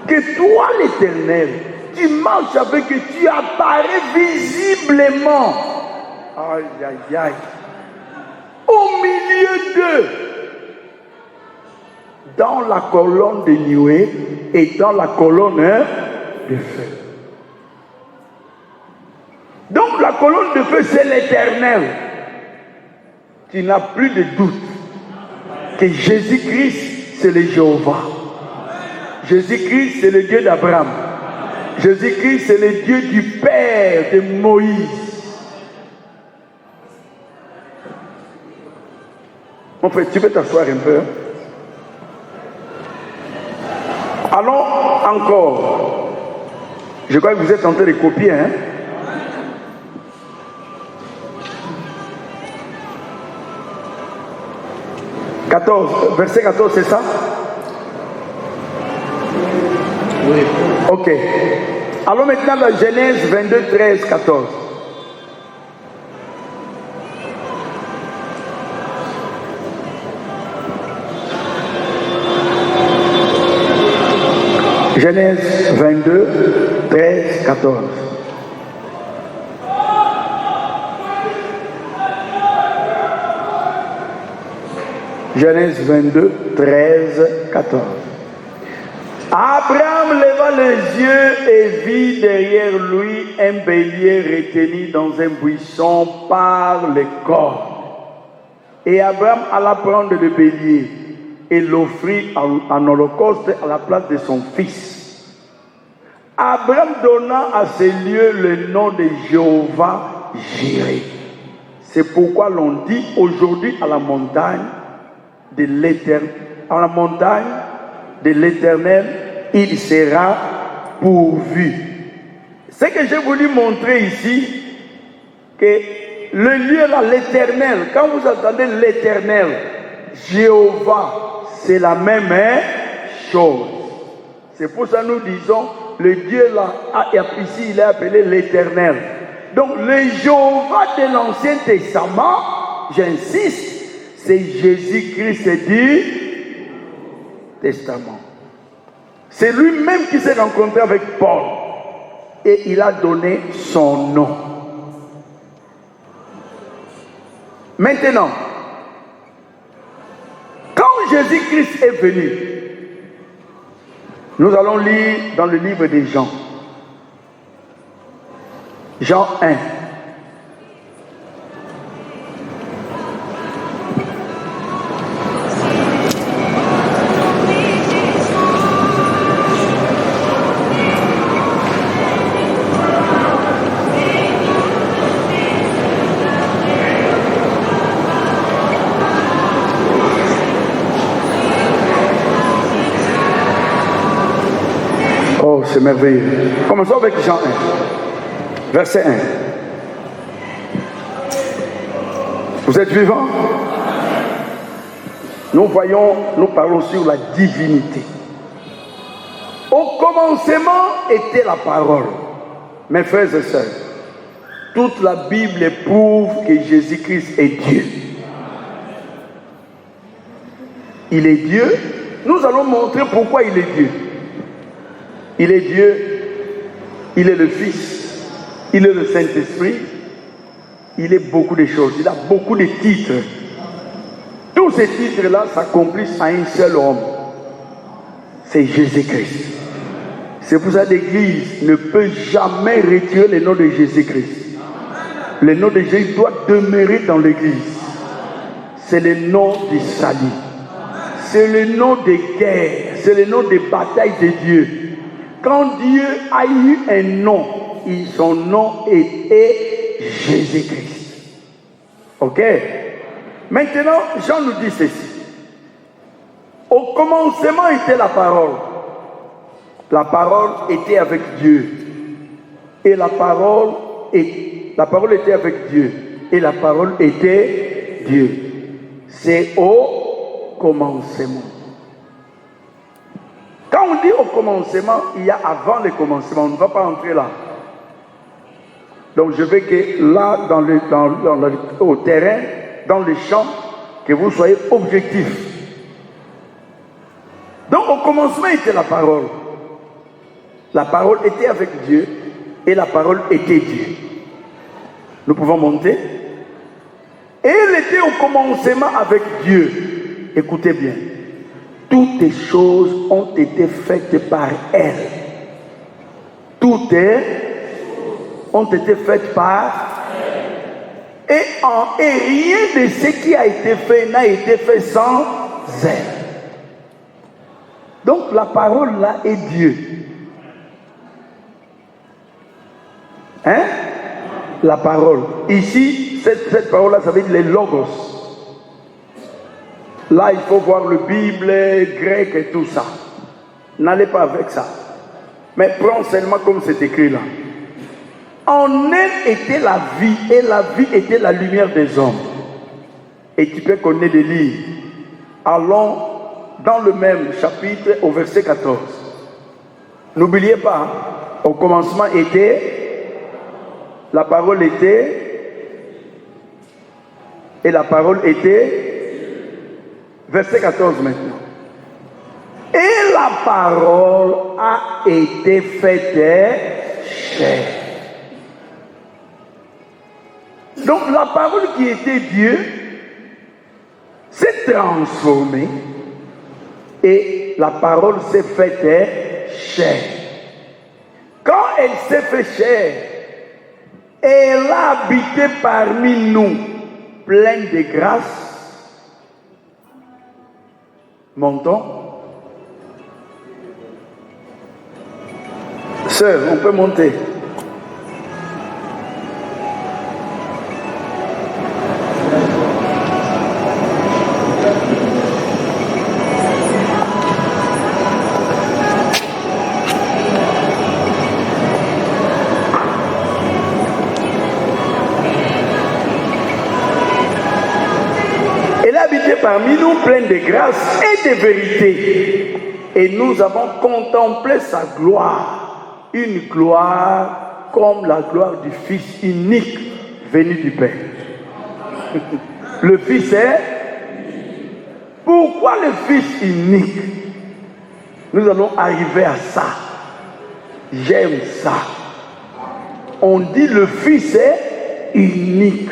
que toi, l'Éternel, tu marches avec eux, tu apparais visiblement. Aïe, aïe, aïe. Au milieu d'eux, dans la colonne de nuée et dans la colonne de feu. Donc la colonne de feu, c'est l'Éternel. tu n'as plus de doute que Jésus-Christ, c'est le Jéhovah. Jésus-Christ, c'est le Dieu d'Abraham. Jésus-Christ, c'est le Dieu du Père de Moïse. Mon frère, tu peux t'asseoir un peu. Allons encore. Je crois que vous êtes en train de copier, hein? Verset 14, c'est ça? Oui. Ok. Allons maintenant dans Genèse 22, 13, 14. Genèse 22, 13, 14. Genèse 22, 13, 14. Abraham leva les yeux et vit derrière lui un bélier retenu dans un buisson par les cornes. Et Abraham alla prendre le bélier et l'offrit en holocauste à la place de son fils. Abraham donna à ce lieu le nom de Jéhovah Jireh. C'est pourquoi l'on dit aujourd'hui à la montagne de l'Éternel, il sera pourvu. Ce que j'ai voulu montrer ici, que le lieu là, l'Éternel, quand vous entendez l'Éternel, Jéhovah, c'est la même chose. C'est pour ça que nous disons, le Dieu là, ici il est appelé l'Éternel. Donc le Jéhovah de l'Ancien Testament, j'insiste, c'est Jésus-Christ du Testament. C'est lui-même qui s'est rencontré avec Paul et il a donné son nom. Maintenant, quand Jésus-Christ est venu, nous allons lire dans le livre de Jean. Jean 1. Oh, c'est merveilleux. Commençons avec Jean 1, verset 1. Vous êtes vivants? Nous parlons sur la divinité. Au commencement était la parole. Mes frères et sœurs, toute la Bible prouve que Jésus-Christ est Dieu. Il est Dieu. Nous allons montrer pourquoi il est Dieu. Il est Dieu, il est le Fils, il est le Saint-Esprit, il est beaucoup de choses, il a beaucoup de titres. Tous ces titres-là s'accomplissent à un seul homme, c'est Jésus-Christ. C'est pour ça que l'Église ne peut jamais retirer le nom de Jésus-Christ. Le nom de Jésus doit demeurer dans l'Église. C'est le nom du salut. C'est le nom des guerres, c'est le nom des batailles de Dieu. Quand Dieu a eu un nom, son nom était Jésus-Christ. Ok? Maintenant, Jean nous dit ceci. Au commencement était la parole. La parole était avec Dieu. Et la parole était avec Dieu. Et la parole était Dieu. C'est au commencement. Quand on dit au commencement, il y a avant le commencement. On ne va pas entrer là. Donc je veux que là, au terrain, dans le champ, que vous soyez objectifs. Donc au commencement était la parole. La parole était avec Dieu et la parole était Dieu. Nous pouvons monter. Et elle était au commencement avec Dieu. Écoutez bien. Toutes les choses ont été faites par elle. Toutes ont été faites par elle. Et rien de ce qui a été fait n'a été fait sans elle. Donc la parole là est Dieu. Hein? La parole. Ici, cette parole-là, ça veut dire les logos. Là, il faut voir le Bible, grec et tout ça. N'allez pas avec ça. Mais prends seulement comme c'est écrit là. En elle était la vie, et la vie était la lumière des hommes. Et tu peux connaître des livres. Allons dans le même chapitre au verset 14. N'oubliez pas, au commencement était, la parole était, et la parole était, verset 14 maintenant. Et la parole a été faite chair. Donc la parole qui était Dieu s'est transformée et la parole s'est faite chair. Quand elle s'est fait chair, elle a habité parmi nous, pleine de grâce. Montons. Sœur, on peut monter. Parmi nous, pleine de grâce et de vérité. Et nous avons contemplé sa gloire. Une gloire comme la gloire du Fils unique venu du Père. Le Fils est... Pourquoi le Fils unique? Nous allons arriver à ça. J'aime ça. On dit le Fils est unique.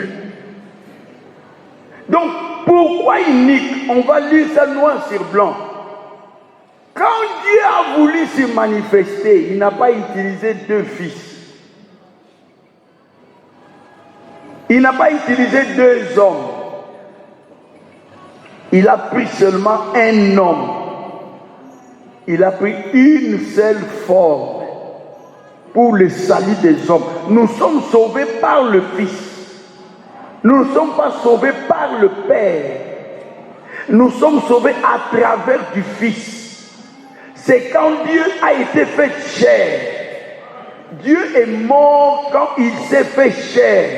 Donc, pourquoi unique? On va lire ça noir sur blanc. Quand Dieu a voulu se manifester, il n'a pas utilisé deux fils. Il n'a pas utilisé deux hommes. Il a pris seulement un homme. Il a pris une seule forme pour le salut des hommes. Nous sommes sauvés par le Fils. Nous ne sommes pas sauvés par le Père. Nous sommes sauvés à travers du Fils. C'est quand Dieu a été fait chair. Dieu est mort quand il s'est fait chair.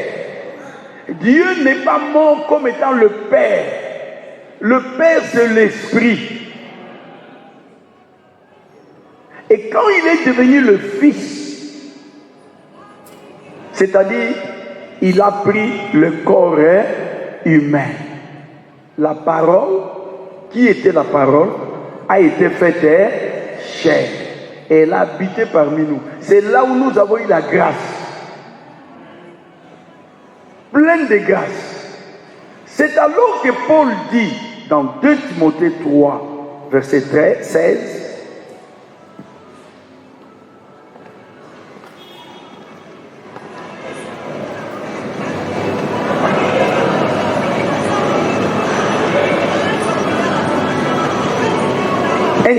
Dieu n'est pas mort comme étant le Père. Le Père, c'est l'Esprit. Et quand il est devenu le Fils, c'est-à-dire, il a pris le corps humain. La parole, qui était la parole, a été faite chair. Elle a habité parmi nous. C'est là où nous avons eu la grâce. Pleine de grâce. C'est alors que Paul dit dans 2 Timothée 3, verset 16,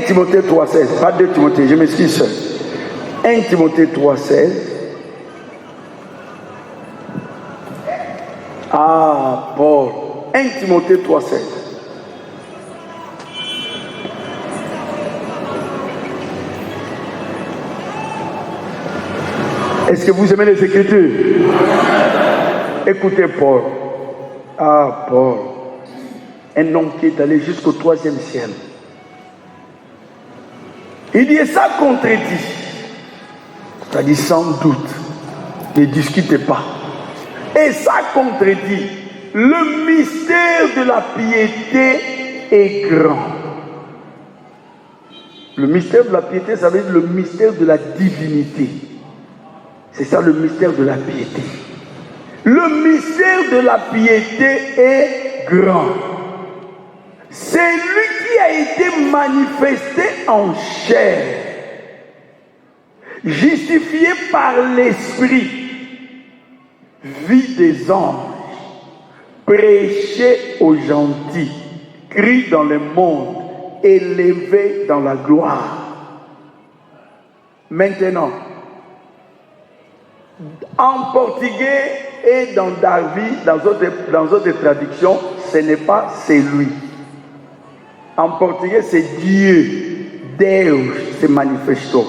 Timothée 3,16, pas 2 Timothée, je m'excuse seul. 1 Timothée 3,16. Ah, Paul. 1 Timothée 3,16. Est-ce que vous aimez les Écritures? Écoutez Paul. Ah, Paul. Un homme qui est allé jusqu'au 3e ciel. Il dit, ça contredit. C'est-à-dire sans doute. Ne discutez pas. Et ça contredit. Le mystère de la piété est grand. Le mystère de la piété, ça veut dire le mystère de la divinité. C'est ça le mystère de la piété. Le mystère de la piété est grand. C'est lui qui a été manifesté en chair, justifié par l'Esprit, vie des anges, prêcher aux gentils, crie dans le monde, élevé dans la gloire. Maintenant, en portugais et dans Darby, dans d'autres traductions, ce n'est pas c'est lui. En portugais, c'est Dieu. Deus se manifestou.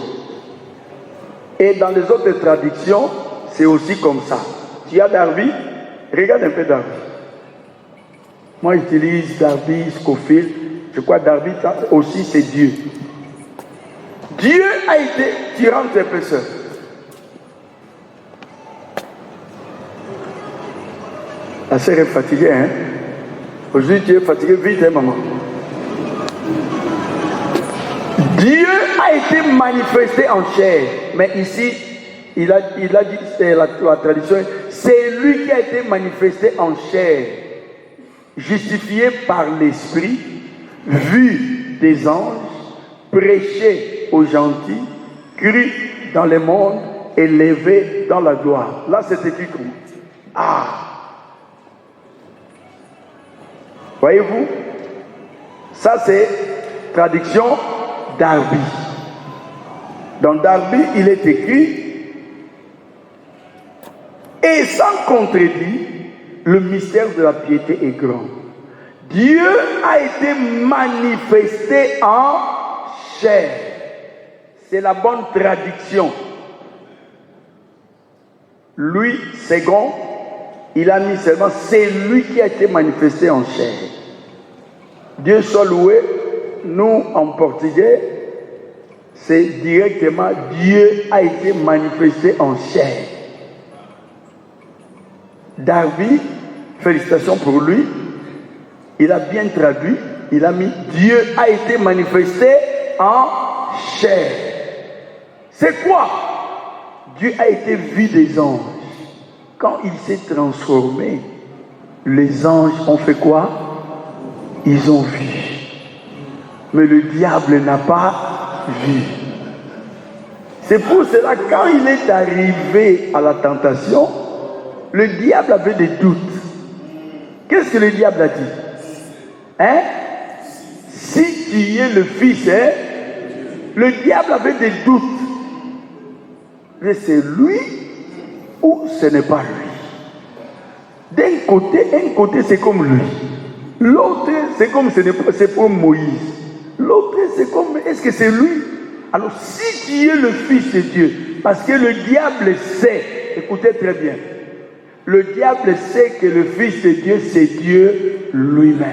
Et dans les autres traductions, c'est aussi comme ça. Tu as Darby, regarde un peu Darby. Moi, j'utilise Darby, Scofield. Je crois que Darby aussi, c'est Dieu. Dieu a été tirant des pécheurs. La sœur est fatiguée, hein? Aujourd'hui, tu es fatigué, vite, hein, maman? Dieu a été manifesté en chair. Mais ici, il a dit, c'est la tradition, c'est lui qui a été manifesté en chair, justifié par l'Esprit, vu des anges, prêché aux gentils, cru dans le monde, élevé dans la gloire. Là, c'est écrit comment? Ah! Voyez-vous? Ça, c'est traduction Darby. Dans Darby, il est écrit, et sans contredit, le mystère de la piété est grand. Dieu a été manifesté en chair. C'est la bonne traduction. Lui, second, il a mis seulement, c'est lui qui a été manifesté en chair. Dieu soit loué. Nous, en portugais, c'est directement Dieu a été manifesté en chair. Darby, félicitations pour lui, il a bien traduit, il a mis Dieu a été manifesté en chair. C'est quoi? Dieu a été vu des anges. Quand il s'est transformé, les anges ont fait quoi? Ils ont vu. Mais le diable n'a pas vu. C'est pour cela que quand il est arrivé à la tentation, le diable avait des doutes. Qu'est-ce que le diable a dit? Hein? Si tu es le fils, hein? Le diable avait des doutes. Mais c'est lui ou ce n'est pas lui? D'un côté, un côté c'est comme lui. L'autre, c'est comme c'est pour Moïse. L'autre, c'est comme, est-ce que c'est lui? Alors, si tu es le Fils de Dieu, parce que le diable sait, écoutez très bien, le diable sait que le Fils de Dieu, c'est Dieu lui-même.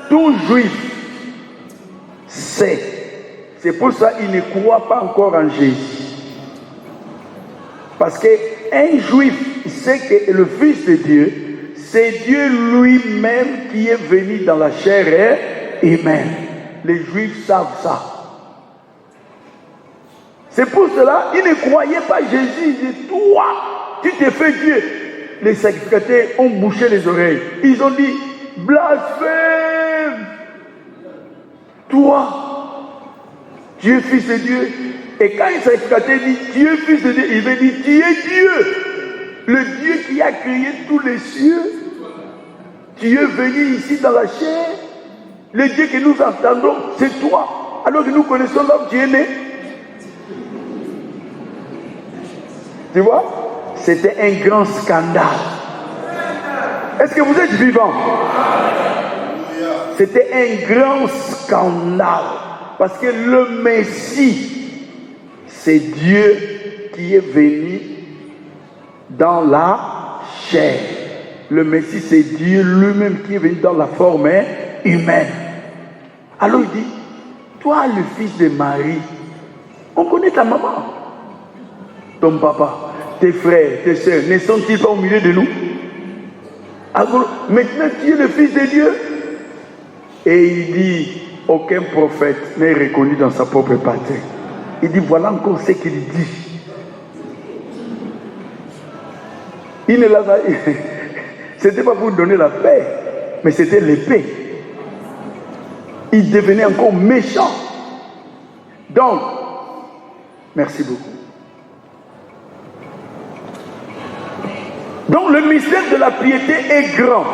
Tout juif sait. C'est pour ça qu'il ne croit pas encore en Jésus. Parce qu'un juif sait que le Fils de Dieu, c'est Dieu lui-même qui est venu dans la chair humaine. Les Juifs savent ça. C'est pour cela qu'ils ne croyaient pas Jésus. Ils disaient, toi, tu t'es fait Dieu. Les sacrificateurs ont bouché les oreilles. Ils ont dit, blasphème. Toi, tu es fils de Dieu. Et quand les sacrificateurs disent, tu es fils de Dieu, il veut dire, tu es Dieu. Le Dieu qui a créé tous les cieux. Tu es venu ici dans la chair. Le Dieu que nous entendons, c'est toi. Alors que nous connaissons l'homme qui est né. Tu vois? C'était un grand scandale. Est-ce que vous êtes vivant? C'était un grand scandale. Parce que le Messie, c'est Dieu qui est venu dans la chair. Le Messie, c'est Dieu lui-même qui est venu dans la forme humaine. Alors il dit, toi le fils de Marie, on connaît ta maman, ton papa, tes frères, tes soeurs, ne sont-ils pas au milieu de nous? Alors maintenant tu es le fils de Dieu. Et il dit, aucun prophète n'est reconnu dans sa propre patrie. Il dit, voilà encore ce qu'il dit. Il ne l'a pas. C'était pas pour donner la paix, mais c'était l'épée. Il devenait encore méchant. Donc, merci beaucoup. Donc le mystère de la piété est grand.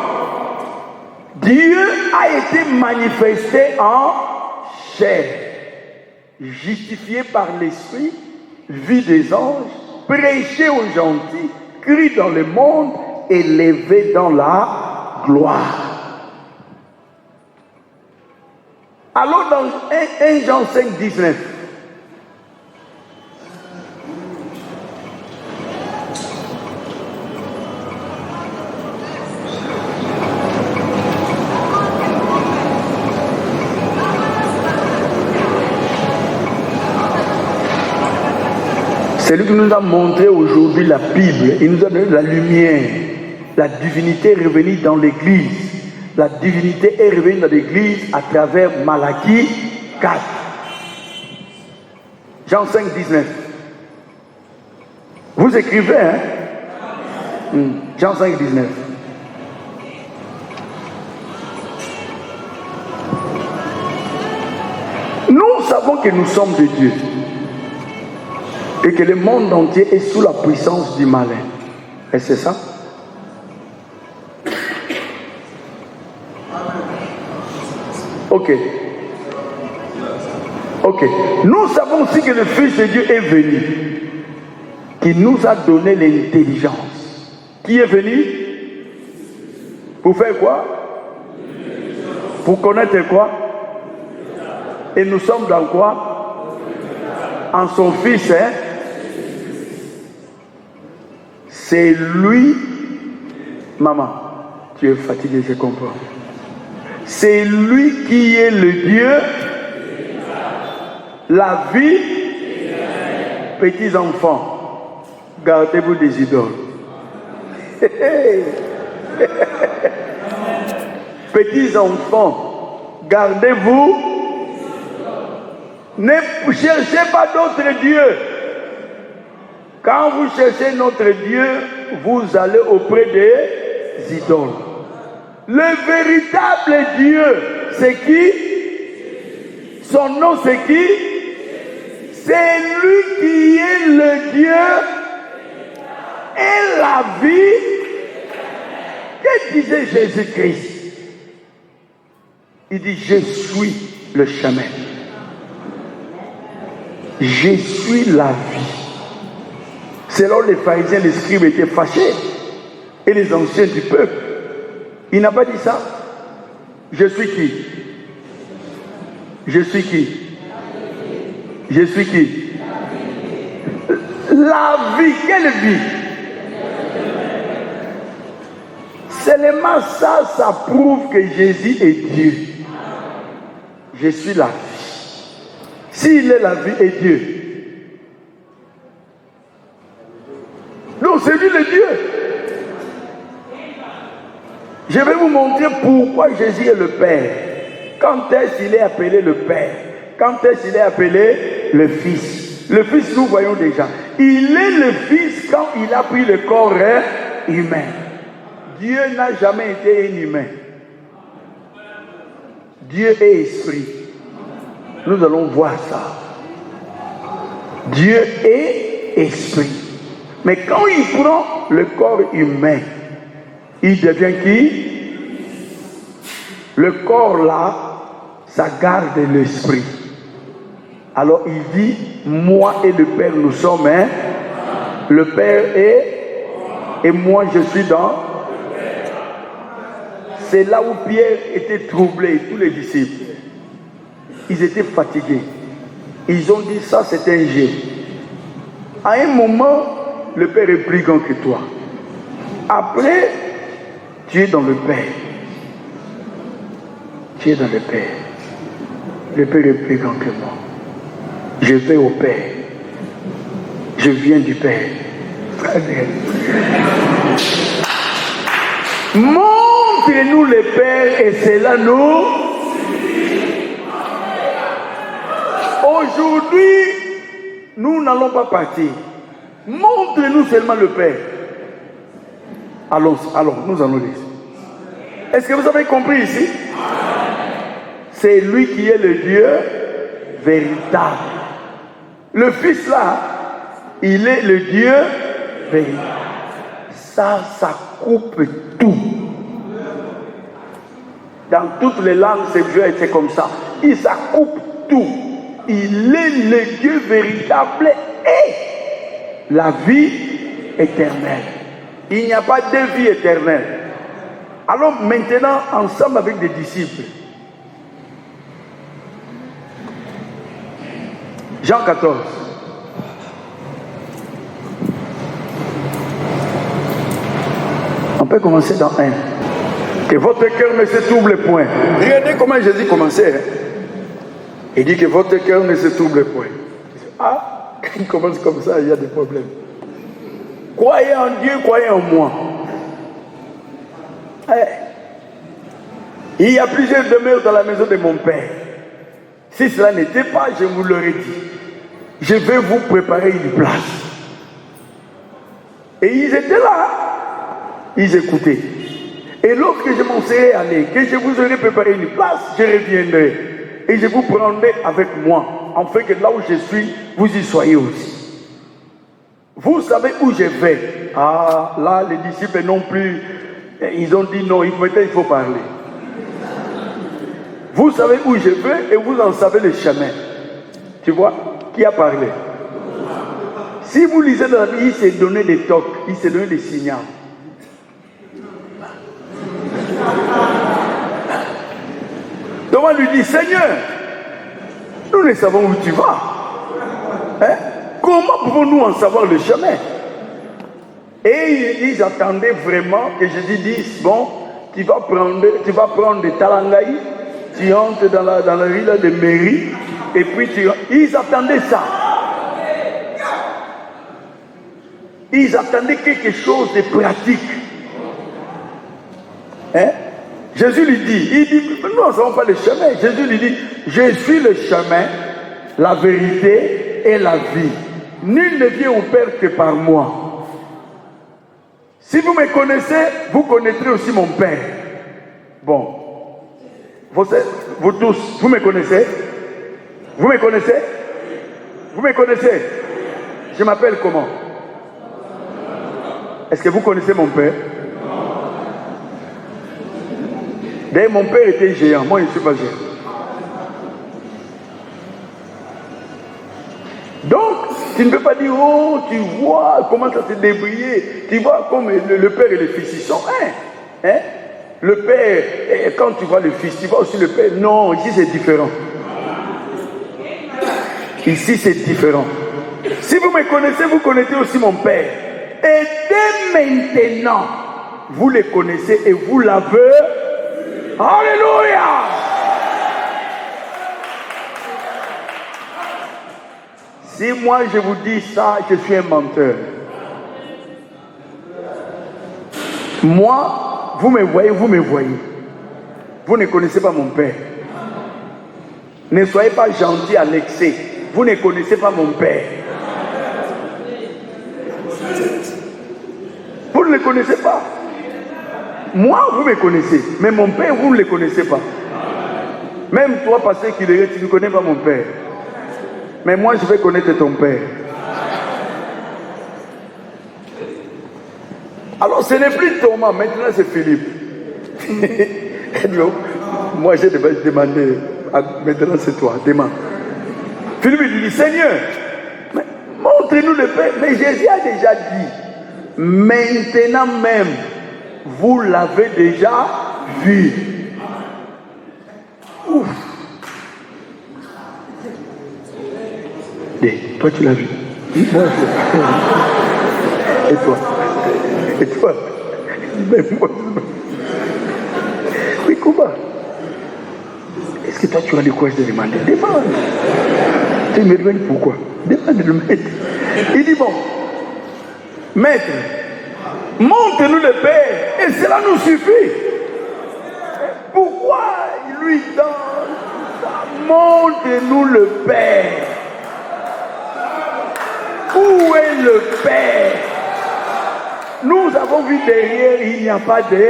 Dieu a été manifesté en chair, justifié par l'Esprit, vu des anges, prêché aux gentils, cru dans le monde, élevé dans la gloire. Alors dans 1 Jean 5, 19, c'est lui qui nous a montré aujourd'hui la Bible. Il nous a donné la lumière. La divinité est revenue dans l'église. La divinité est revenue dans l'église à travers Malachie 4. Jean 5, 19. Vous écrivez, hein? Jean 5, 19. Nous savons que nous sommes de Dieu. Et que le monde entier est sous la puissance du malin. Et c'est ça? Ok. Ok. Nous savons aussi que le Fils de Dieu est venu, qui nous a donné l'intelligence. Qui est venu? Pour faire quoi? Pour connaître quoi? Et nous sommes dans quoi? En son Fils, hein? C'est lui, maman, tu es fatigué, je comprends. C'est lui qui est le Dieu, la vie, petits enfants, gardez-vous des idoles. Petits enfants, gardez-vous, ne cherchez pas d'autres dieux. Quand vous cherchez notre Dieu, vous allez auprès des idoles. Le véritable Dieu, c'est qui? Son nom, c'est qui? C'est lui qui est le Dieu et la vie. Que disait Jésus-Christ? Il dit, je suis le chemin. Je suis la vie. Selon les pharisiens, les scribes étaient fâchés. Et les anciens du peuple. Il n'a pas dit ça. Je suis qui? Je suis qui? Je suis qui? La vie. Quelle vie? Seulement ça, ça prouve que Jésus est Dieu. Je suis la vie. S'il est la vie et Dieu. Non, c'est lui le Dieu. Je vais vous montrer pourquoi Jésus est le Père. Quand est-ce qu'il est appelé le Père? Quand est-ce qu'il est appelé le Fils? Le Fils, nous voyons déjà. Il est le Fils quand il a pris le corps humain. Dieu n'a jamais été un humain. Dieu est esprit. Nous allons voir ça. Dieu est esprit. Mais quand il prend le corps humain, il devient qui? Le corps là, ça garde l'esprit. Alors il dit, moi et le Père nous sommes un. Le Père est, et moi je suis dans. C'est là où Pierre était troublé, tous les disciples. Ils étaient fatigués. Ils ont dit, ça c'est un jeu. À un moment, le Père est plus grand que toi. Après, tu es dans le Père. Tu es dans le Père. Le Père est plus grand que moi. Je vais au Père. Je viens du Père. Montre-nous le Père et c'est là nous. Aujourd'hui, nous n'allons pas partir. Montre-nous seulement le Père. Allons, nous allons lire. Est-ce que vous avez compris ici? C'est lui qui est le Dieu véritable. Le Fils là, il est le Dieu véritable. Ça coupe tout. Dans toutes les langues, Dieu était comme ça. Ça coupe tout. Il est le Dieu véritable et la vie éternelle. Il n'y a pas de vie éternelle. Alors maintenant, ensemble avec des disciples. Jean 14. On peut commencer dans 1. Que votre cœur ne se trouble point. Regardez comment Jésus commençait. Il dit que votre cœur ne se trouble point. Ah, quand il commence comme ça, il y a des problèmes. Croyez en Dieu, croyez en moi. Il y a plusieurs demeures dans la maison de mon Père. Si cela n'était pas, je vous l'aurais dit. Je vais vous préparer une place. Et ils étaient là. Ils écoutaient. Et lorsque je m'en serai allé, que je vous aurai préparé une place, je reviendrai. Et je vous prendrai avec moi, afin que là où je suis, vous y soyez aussi. Vous savez où je vais. Ah, là, les disciples non plus, ils ont dit non, il faut parler. Vous savez où je vais et vous en savez le chemin. Tu vois, qui a parlé? Si vous lisez dans la Bible, il s'est donné des tocs, il s'est donné des signaux. Thomas lui dit, Seigneur, nous ne savons où tu vas. Hein? Comment pouvons-nous en savoir le chemin? Et ils attendaient vraiment que Jésus dise, bon, tu vas prendre des talangaïs, tu entres dans la ville de Méry, et puis ils attendaient ça. Ils attendaient quelque chose de pratique. Hein? Jésus lui dit, nous ne savons pas le chemin. Jésus lui dit, je suis le chemin, la vérité et la vie. Nul ne vient au Père que par moi. Si vous me connaissez, vous connaîtrez aussi mon Père. Bon. Vous tous, vous me connaissez? Vous me connaissez? Vous me connaissez? Je m'appelle comment? Est-ce que vous connaissez mon Père? D'ailleurs, mon père était géant, moi je ne suis pas géant. Donc, tu ne peux pas dire, oh, tu vois comment ça s'est débrouillé. Tu vois comme le père et le fils, ils sont un. Hein? Le père, quand tu vois le fils, tu vois aussi le père. Non, ici c'est différent. Ici c'est différent. Si vous me connaissez, vous connaissez aussi mon père. Et dès maintenant, vous le connaissez et vous l'avez. Alléluia! Si moi je vous dis ça, je suis un menteur. Moi, vous me voyez, vous me voyez. Vous ne connaissez pas mon Père. Ne soyez pas gentil à l'excès. Vous ne connaissez pas mon Père. Vous ne le connaissez pas. Moi, vous me connaissez, mais mon Père, vous ne le connaissez pas. Même toi, pasteur qui tu ne connais pas mon Père. Mais moi, je vais connaître ton Père. Alors, ce n'est plus Thomas, maintenant c'est Philippe. Moi, j'ai demandé, maintenant c'est toi, demande. Philippe lui dit, Seigneur, montre-nous le Père. Mais Jésus a déjà dit, maintenant même, vous l'avez déjà vu. Ouf. Toi tu l'as vu. Moi, et toi? Et toi? Mais moi. Oui, comment? Est-ce que toi tu as de quoi je te demande? Demande. Tu me demandes pourquoi? Demande le maître. Il dit bon, maître, montre-nous le Père et cela nous suffit. Pourquoi il lui donne ça? Montre-nous le Père. Où est le Père? Nous avons vu derrière, il n'y a pas de...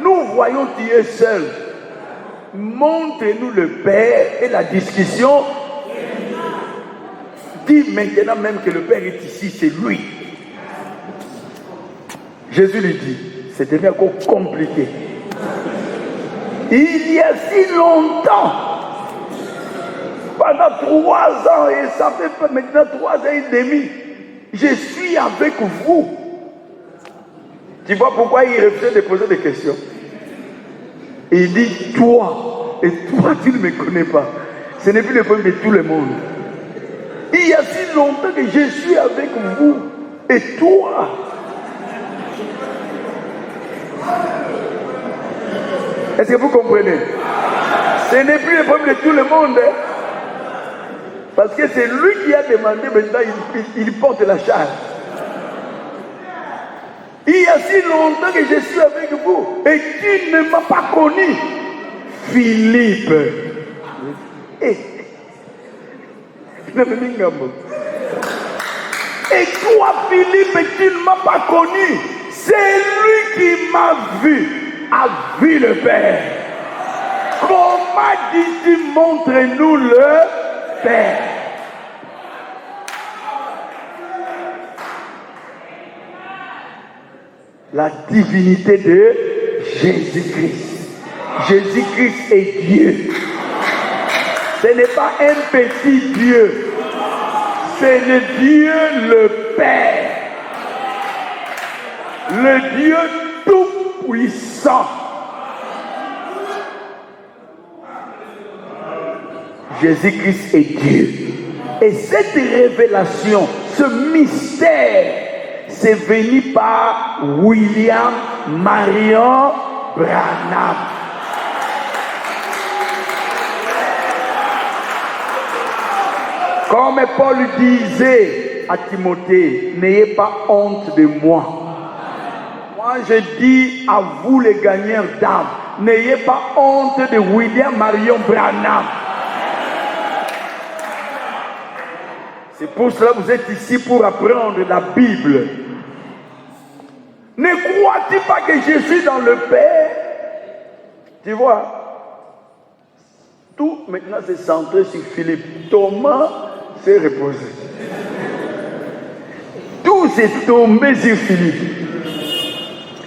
Nous voyons tu es seul. Montre-nous le Père et la discussion. Dis maintenant même que le Père est ici, c'est lui. Jésus lui dit, c'est devenu encore compliqué. Il y a si longtemps, pendant 3 ans, et ça fait maintenant 3 ans et demi, je suis avec vous. Tu vois pourquoi il refuse de poser des questions? Il dit, toi, et toi tu ne me connais pas. Ce n'est plus le problème de tout le monde. Il y a si longtemps que je suis avec vous, et toi. Est-ce que vous comprenez? Ce n'est plus le problème de tout le monde. Hein? Parce que c'est lui qui a demandé, maintenant il porte la charge. Il y a si longtemps que je suis avec vous et tu ne m'as pas connu. Philippe. Et toi, Philippe, tu ne m'as pas connu. C'est lui qui m'a vu, a vu le Père. Comment dis-tu, montre-nous le Père? La divinité de Jésus-Christ. Jésus-Christ est Dieu. Ce n'est pas un petit Dieu. C'est le Dieu le Père. Le Dieu tout-puissant. Jésus-Christ est Dieu. Et cette révélation, ce mystère, c'est venu par William Marion Branham. Comme Paul disait à Timothée, n'ayez pas honte de moi. Moi je dis à vous les gagnants d'âme, n'ayez pas honte de William Marion Branham. C'est pour cela que vous êtes ici pour apprendre la Bible. Ne crois-tu pas que je suis dans le Père? Tu vois, tout maintenant c'est centré sur Philippe. Thomas s'est reposé. Tout s'est tombé sur Philippe.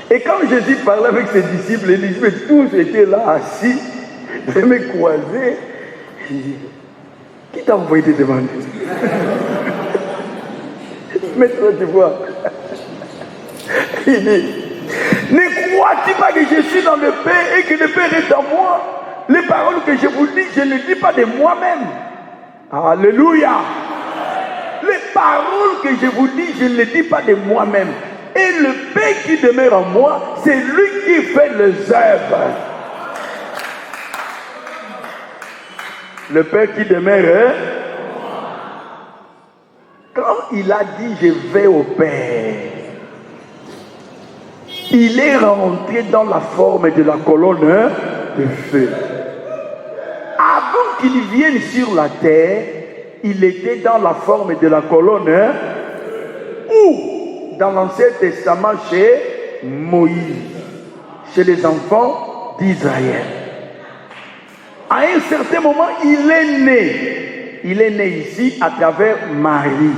Et quand Jésus parlait avec ses disciples, les disciples tous étaient là assis, les mains croisées. Qui t'a envoyé te demander? Maintenant tu vois. Il dit, ne crois-tu pas que je suis dans le Père et que le Père est en moi? Les paroles que je vous dis, je ne les dis pas de moi-même. Alléluia. Les paroles que je vous dis, je ne les dis pas de moi-même. Et le Père qui demeure en moi, c'est lui qui fait les œuvres. Le Père qui demeure, quand il a dit je vais au Père, il est rentré dans la forme de la colonne de feu. Avant qu'il vienne sur la terre, il était dans la forme de la colonne ou dans l'Ancien Testament chez Moïse, chez les enfants d'Israël. À un certain moment, il est né. Il est né ici à travers Marie.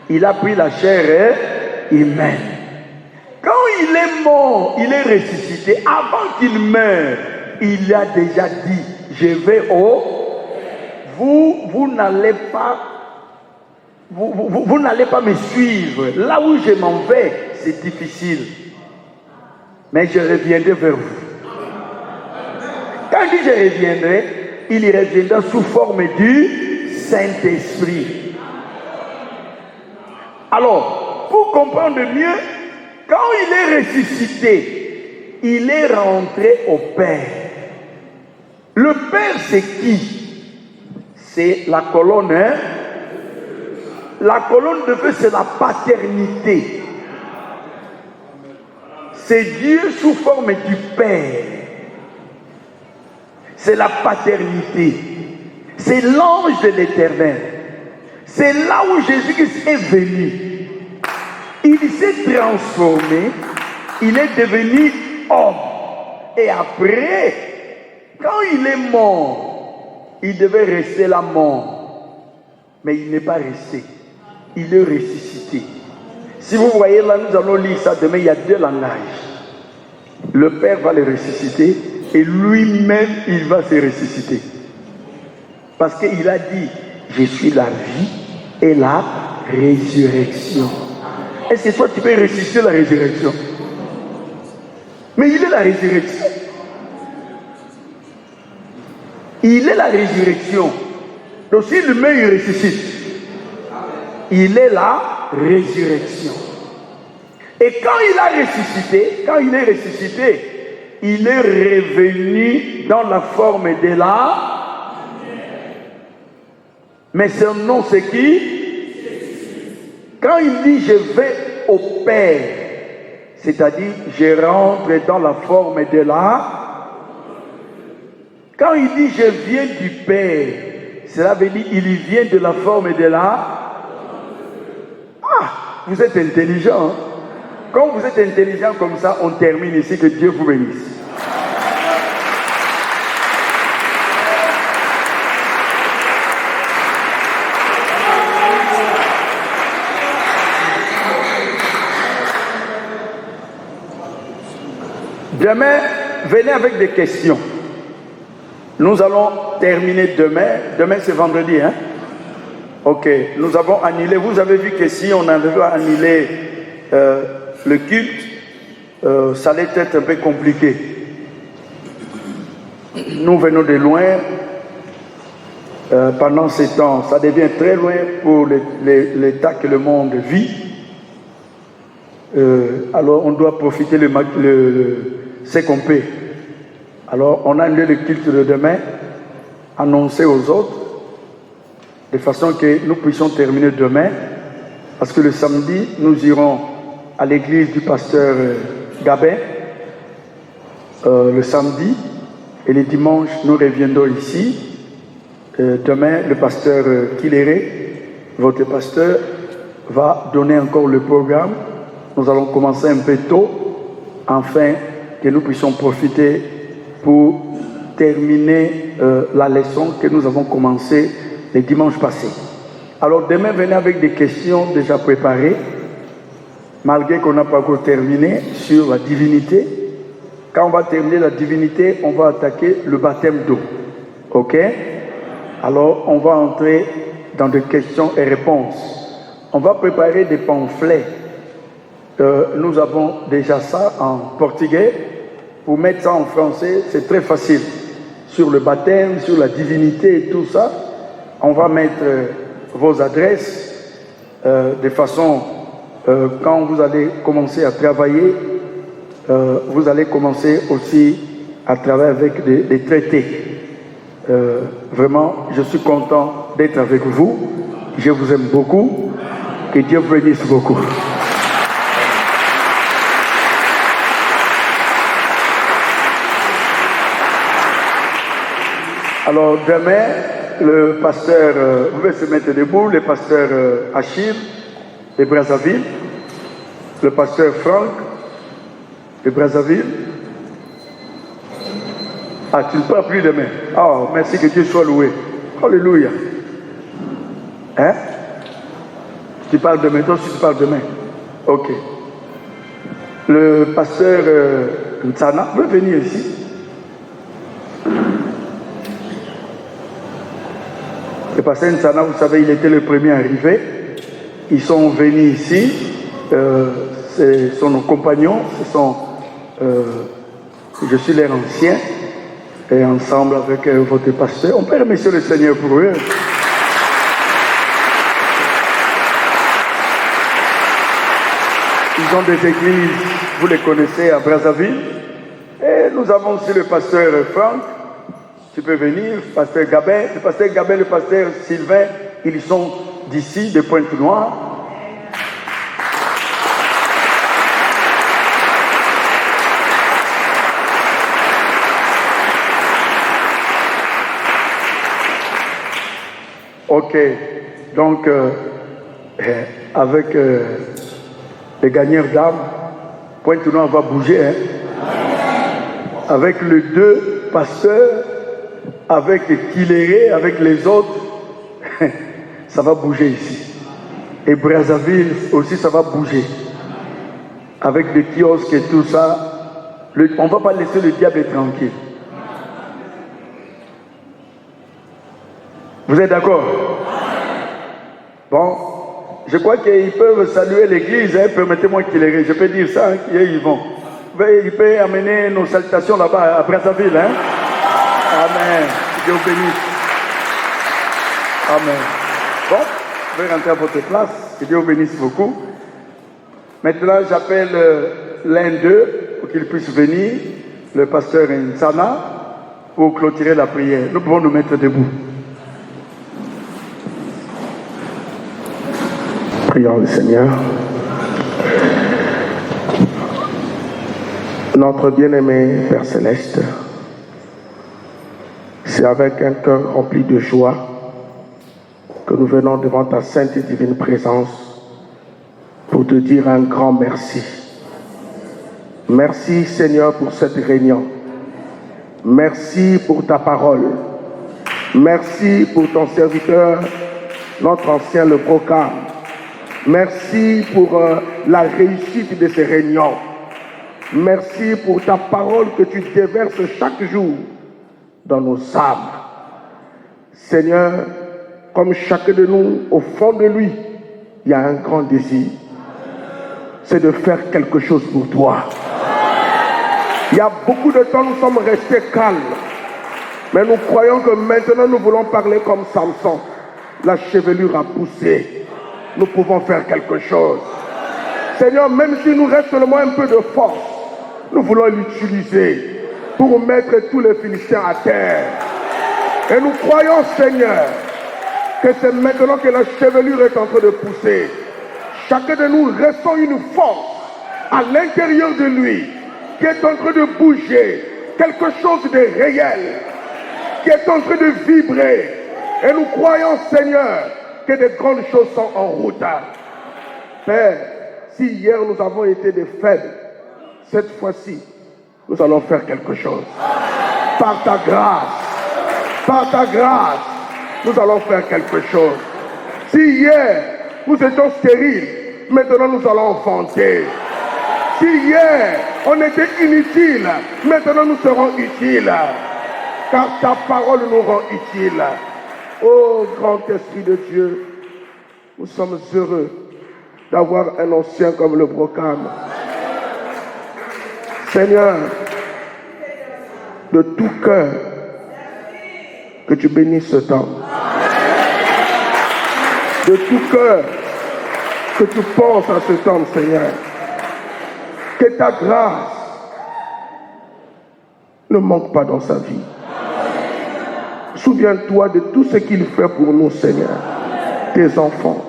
Il a pris la chair humaine. Quand il est mort, il est ressuscité. Avant qu'il meure, il a déjà dit, je vais au... Vous n'allez pas... Vous n'allez pas me suivre. Là où je m'en vais, c'est difficile. Mais je reviendrai vers vous. Quand il dit je reviendrai, il y reviendra sous forme du Saint-Esprit. Alors, pour comprendre mieux, quand il est ressuscité, il est rentré au Père. Le Père, c'est qui? C'est la colonne. Hein? La colonne de feu, c'est la paternité. C'est Dieu sous forme du Père. C'est la paternité. C'est l'ange de l'Éternel. C'est là où Jésus-Christ est venu. Il s'est transformé. Il est devenu homme. Et après, quand il est mort, il devait rester là mort. Mais il n'est pas resté. Il est ressuscité. Si vous voyez là, nous allons lire ça demain, il y a 2 langages. Le Père va les ressusciter et lui-même, il va se ressusciter. Parce qu'il a dit, je suis la vie et la résurrection. Est-ce que toi, tu peux ressusciter la résurrection? Mais il est la résurrection. Il est la résurrection. Donc si le meurt, il ressuscite. Il est la résurrection. Et quand il a ressuscité, quand il est ressuscité, il est revenu dans la forme de la... Mais son nom c'est qui? Quand il dit je vais au Père, c'est-à-dire je rentre dans la forme de la... Quand il dit je viens du Père, cela veut dire il vient de la forme de la... Ah, vous êtes intelligent. Hein? Quand vous êtes intelligent comme ça, on termine ici, que Dieu vous bénisse. Demain, venez avec des questions. Nous allons terminer demain. Demain, c'est vendredi, hein? Ok, nous avons annulé. Vous avez vu que si on avait annulé le culte, ça allait être un peu compliqué. Nous venons de loin. Pendant ces temps, ça devient très loin pour l'état que le monde vit. Alors, on doit profiter ce qu'on peut. Alors, on a annulé le culte de demain, annoncé aux autres, de façon que nous puissions terminer demain, parce que le samedi, nous irons à l'église du pasteur Gabin, le samedi, et le dimanche, nous reviendrons ici. Demain, le pasteur Kiléré, votre pasteur, va donner encore le programme. Nous allons commencer un peu tôt, afin que nous puissions profiter pour terminer la leçon que nous avons commencée les dimanches passés. Alors demain, venez avec des questions déjà préparées, malgré qu'on n'a pas encore terminé sur la divinité. Quand on va terminer la divinité, on va attaquer le baptême d'eau. Ok? Alors on va entrer dans des questions et réponses. On va préparer des pamphlets. Nous avons déjà ça en portugais. Pour mettre ça en français, c'est très facile. Sur le baptême, sur la divinité et tout ça, on va mettre vos adresses de façon, quand vous allez commencer à travailler, vous allez commencer aussi à travailler avec des traités. Vraiment, je suis content d'être avec vous. Je vous aime beaucoup. Que Dieu vous bénisse beaucoup. Alors demain, le pasteur, vous pouvez se mettre debout, le pasteur Achille de Brazzaville, le pasteur Franck de Brazzaville. Ah, tu ne parles plus demain. Oh, merci, que Dieu soit loué. Alléluia. Hein? Tu parles demain, toi aussi tu parles demain. Ok. Le pasteur Ntsana veut venir ici. Le pasteur Ntsana, vous savez, il était le premier arrivé. Ils sont venus ici. Ce sont nos compagnons. Je suis leur ancien. Et ensemble avec votre pasteur, on peut remercier le Seigneur pour eux. Ils ont des églises, vous les connaissez, à Brazzaville. Et nous avons aussi le pasteur Franck. Tu peux venir, pasteur Gabin, le pasteur Sylvain, ils sont d'ici, de Pointe-Noire. Ok, donc avec les gagneurs d'âmes, Pointe-Noire va bouger. Hein? Avec les deux pasteurs, avec Kiléré, avec les autres, ça va bouger ici. Et Brazzaville aussi, ça va bouger. Avec des kiosques et tout ça, on ne va pas laisser le diable tranquille. Vous êtes d'accord? Bon, je crois qu'ils peuvent saluer l'église, hein, permettez-moi qu'ils les... Je peux dire ça, hein, qu'ils vont. Ils peuvent amener nos salutations là-bas à Brazzaville. Hein? Amen. Que Dieu vous bénisse. Amen. Bon, vous pouvez rentrer à votre place. Que Dieu vous bénisse beaucoup. Maintenant, j'appelle l'un d'eux pour qu'il puisse venir, le pasteur Nsana, pour clôturer la prière. Nous pouvons nous mettre debout. Prions le Seigneur. Notre bien-aimé Père Céleste, c'est avec un cœur rempli de joie que nous venons devant ta sainte et divine présence pour te dire un grand merci. Merci Seigneur pour cette réunion. Merci pour ta parole. Merci pour ton serviteur, notre ancien le Brocam. Merci pour la réussite de ces réunions. Merci pour ta parole que tu déverses chaque jour dans nos âmes. Seigneur, comme chacun de nous, au fond de lui, il y a un grand désir. C'est de faire quelque chose pour toi. Il y a beaucoup de temps, nous sommes restés calmes. Mais nous croyons que maintenant, nous voulons parler comme Samson. La chevelure a poussé. Nous pouvons faire quelque chose. Seigneur, même s'il nous reste seulement un peu de force, nous voulons l'utiliser pour mettre tous les Philistins à terre. Et nous croyons, Seigneur, que c'est maintenant que la chevelure est en train de pousser. Chacun de nous ressent une force à l'intérieur de lui qui est en train de bouger, quelque chose de réel, qui est en train de vibrer. Et nous croyons, Seigneur, que de grandes choses sont en route. Père, si hier nous avons été des faibles, cette fois-ci, nous allons faire quelque chose. Par ta grâce, nous allons faire quelque chose. Si hier, nous étions stériles, maintenant nous allons enfanter. Si hier, on était inutile, maintenant nous serons utiles. Car ta parole nous rend utiles. Ô grand Esprit de Dieu, nous sommes heureux d'avoir un ancien comme le Brocam. Seigneur, de tout cœur, que tu bénisses ce temps. De tout cœur, que tu penses à ce temps, Seigneur. Que ta grâce ne manque pas dans sa vie. Souviens-toi de tout ce qu'il fait pour nous, Seigneur. Tes enfants,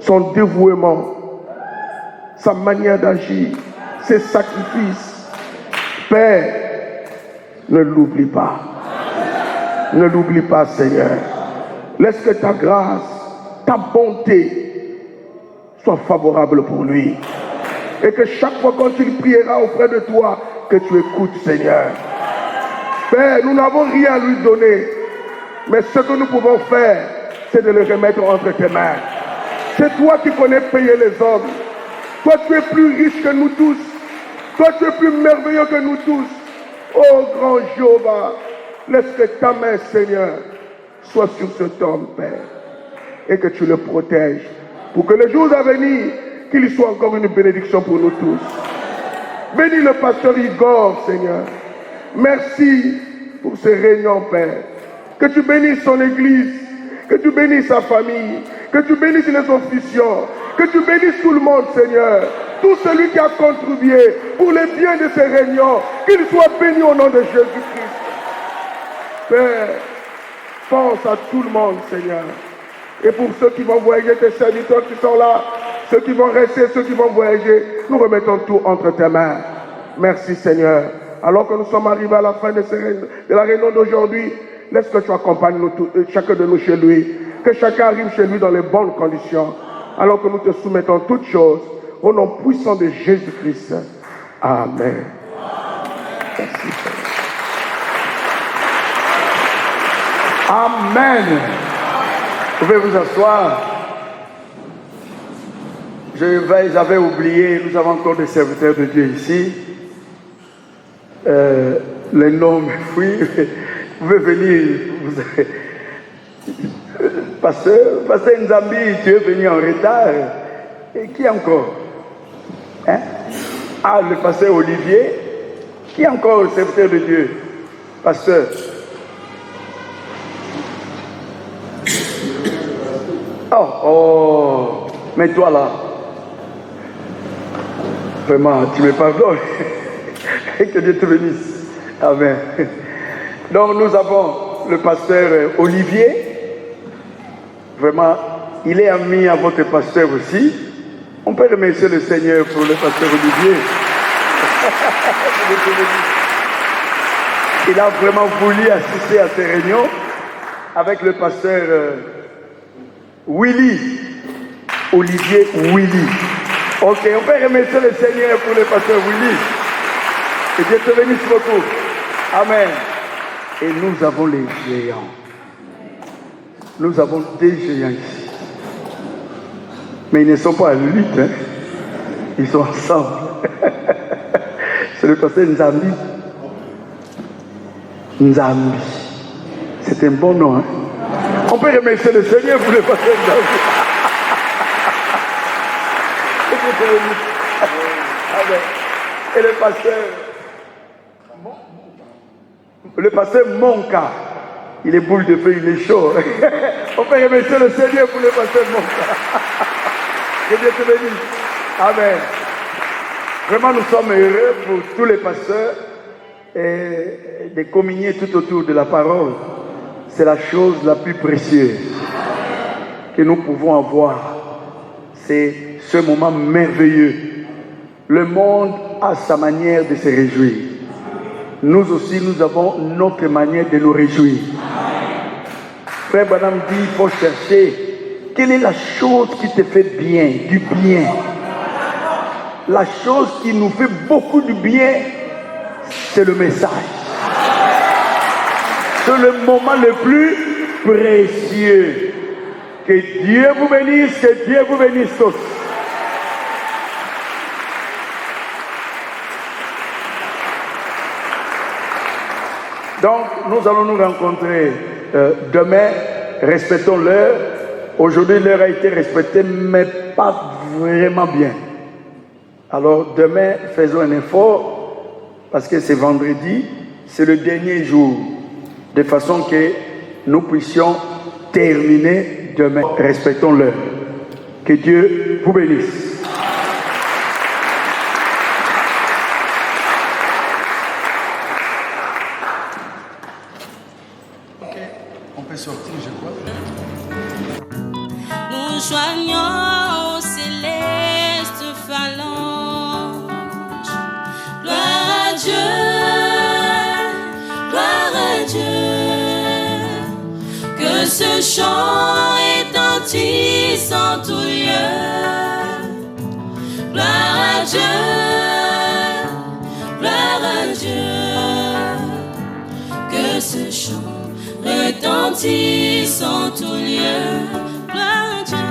son dévouement, sa manière d'agir, ses sacrifices. Père, ne l'oublie pas. Ne l'oublie pas, Seigneur. Laisse que ta grâce, ta bonté soit favorable pour lui. Et que chaque fois quand il priera auprès de toi, que tu écoutes, Seigneur. Père, nous n'avons rien à lui donner, mais ce que nous pouvons faire, c'est de le remettre entre tes mains. C'est toi qui connais payer les hommes. Toi, tu es plus riche que nous tous. Toi, tu es plus merveilleux que nous tous. Oh, grand Jéhovah, laisse que ta main, Seigneur, soit sur cet homme, Père, et que tu le protèges, pour que les jours à venir, qu'il soit encore une bénédiction pour nous tous. Bénis le pasteur Igor, Seigneur. Merci pour ces réunions, Père. Que tu bénisses son église, que tu bénisses sa famille, que tu bénisses les officiants, que tu bénisses tout le monde, Seigneur. Tout celui qui a contribué pour le bien de ces réunions, qu'il soit béni au nom de Jésus-Christ. Père, pense à tout le monde, Seigneur. Et pour ceux qui vont voyager, tes serviteurs qui sont là, ceux qui vont rester, ceux qui vont voyager, nous remettons tout entre tes mains. Merci, Seigneur. Alors que nous sommes arrivés à la fin de la réunion d'aujourd'hui, laisse que tu accompagnes chacun de nous chez lui. Que chacun arrive chez lui dans les bonnes conditions. Alors que nous te soumettons toutes choses. Au nom puissant de Jésus-Christ. Amen. Merci, Seigneur. Amen. Vous pouvez vous asseoir. J'avais oublié, nous avons encore des serviteurs de Dieu ici. Les noms, oui, vous pouvez venir. Pasteur Nzambi, tu es venu en retard. Et qui encore? Hein? Ah, le pasteur Olivier. Qui encore le serviteur de Dieu? Pasteur. Oh, mais toi là. Vraiment, tu me pardonnes. Que Dieu te bénisse. Amen. Donc nous avons le pasteur Olivier. Vraiment, il est ami à votre pasteur aussi. On peut remercier le Seigneur pour le pasteur Olivier. Il a vraiment voulu assister à ces réunions avec le pasteur Willy. Olivier Willy. Ok, on peut remercier le Seigneur pour le pasteur Willy. Que Dieu te bénisse beaucoup. Amen. Et nous avons les géants. Nous avons des géants ici. Mais ils ne sont pas à lutte. Hein. Ils sont ensemble. C'est le pasteur Nzambi. Nzambi. C'est un bon nom. Hein. On peut remercier le Seigneur pour le pasteur Nzambi. Amen. Et le pasteur Monka, il est boule de feu, il est chaud. On peut remercier le Seigneur pour le pasteur Monka. Que Dieu te bénisse. Amen. Vraiment, nous sommes heureux pour tous les pasteurs et de communier tout autour de la parole. C'est la chose la plus précieuse que nous pouvons avoir. C'est ce moment merveilleux. Le monde a sa manière de se réjouir. Nous aussi, nous avons notre manière de nous réjouir. Frère Branham dit, il faut chercher quelle est la chose qui te fait bien, du bien. La chose qui nous fait beaucoup de bien, c'est le message. C'est le moment le plus précieux. Que Dieu vous bénisse, que Dieu vous bénisse tous. Donc, nous allons nous rencontrer demain. Respectons l'heure. Aujourd'hui, l'heure a été respectée, mais pas vraiment bien. Alors, demain, faisons un effort, parce que c'est vendredi, c'est le dernier jour, de façon que nous puissions terminer demain. Respectons l'heure. Que Dieu vous bénisse. Sortir, je crois. Nous joignons aux célestes phalanges. Gloire à Dieu, gloire à Dieu. Que ce chant retentisse en tout lieu. Gloire à Dieu, gloire à Dieu. Que ce chant retentisse en tout lieu. Gloire à Dieu,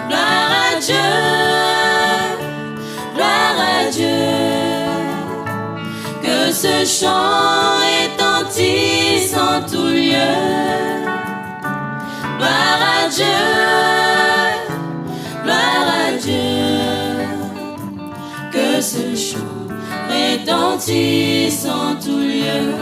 gloire à Dieu, gloire à Dieu. Que ce chant retentisse en tout lieu. Gloire à Dieu, gloire à Dieu. Que ce chant retentisse en tout lieu.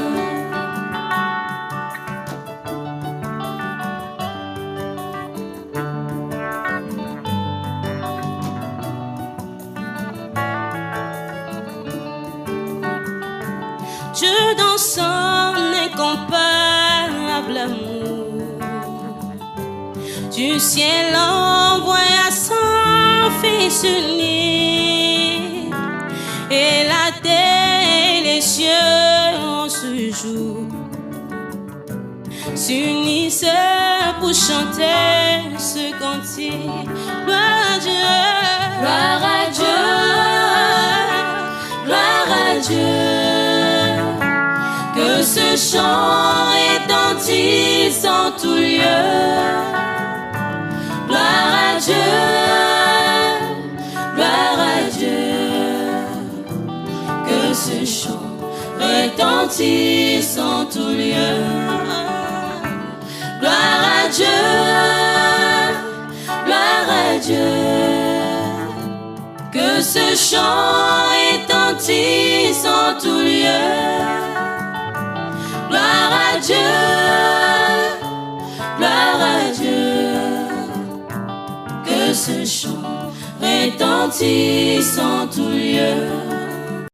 Dieu dans son incomparable amour, du ciel envoya son Fils unique, et la terre et les cieux en ce jour s'unissent pour chanter ce cantique. Gloire à Dieu, gloire à Dieu, gloire à Dieu. Que ce chant retentisse en tout lieu. Gloire à Dieu, retentisse en tout lieu. Gloire à Dieu, gloire à Dieu. Que ce chant retentisse en tout lieu. Gloire à Dieu, gloire à Dieu. Que ce chant retentisse en tout lieu.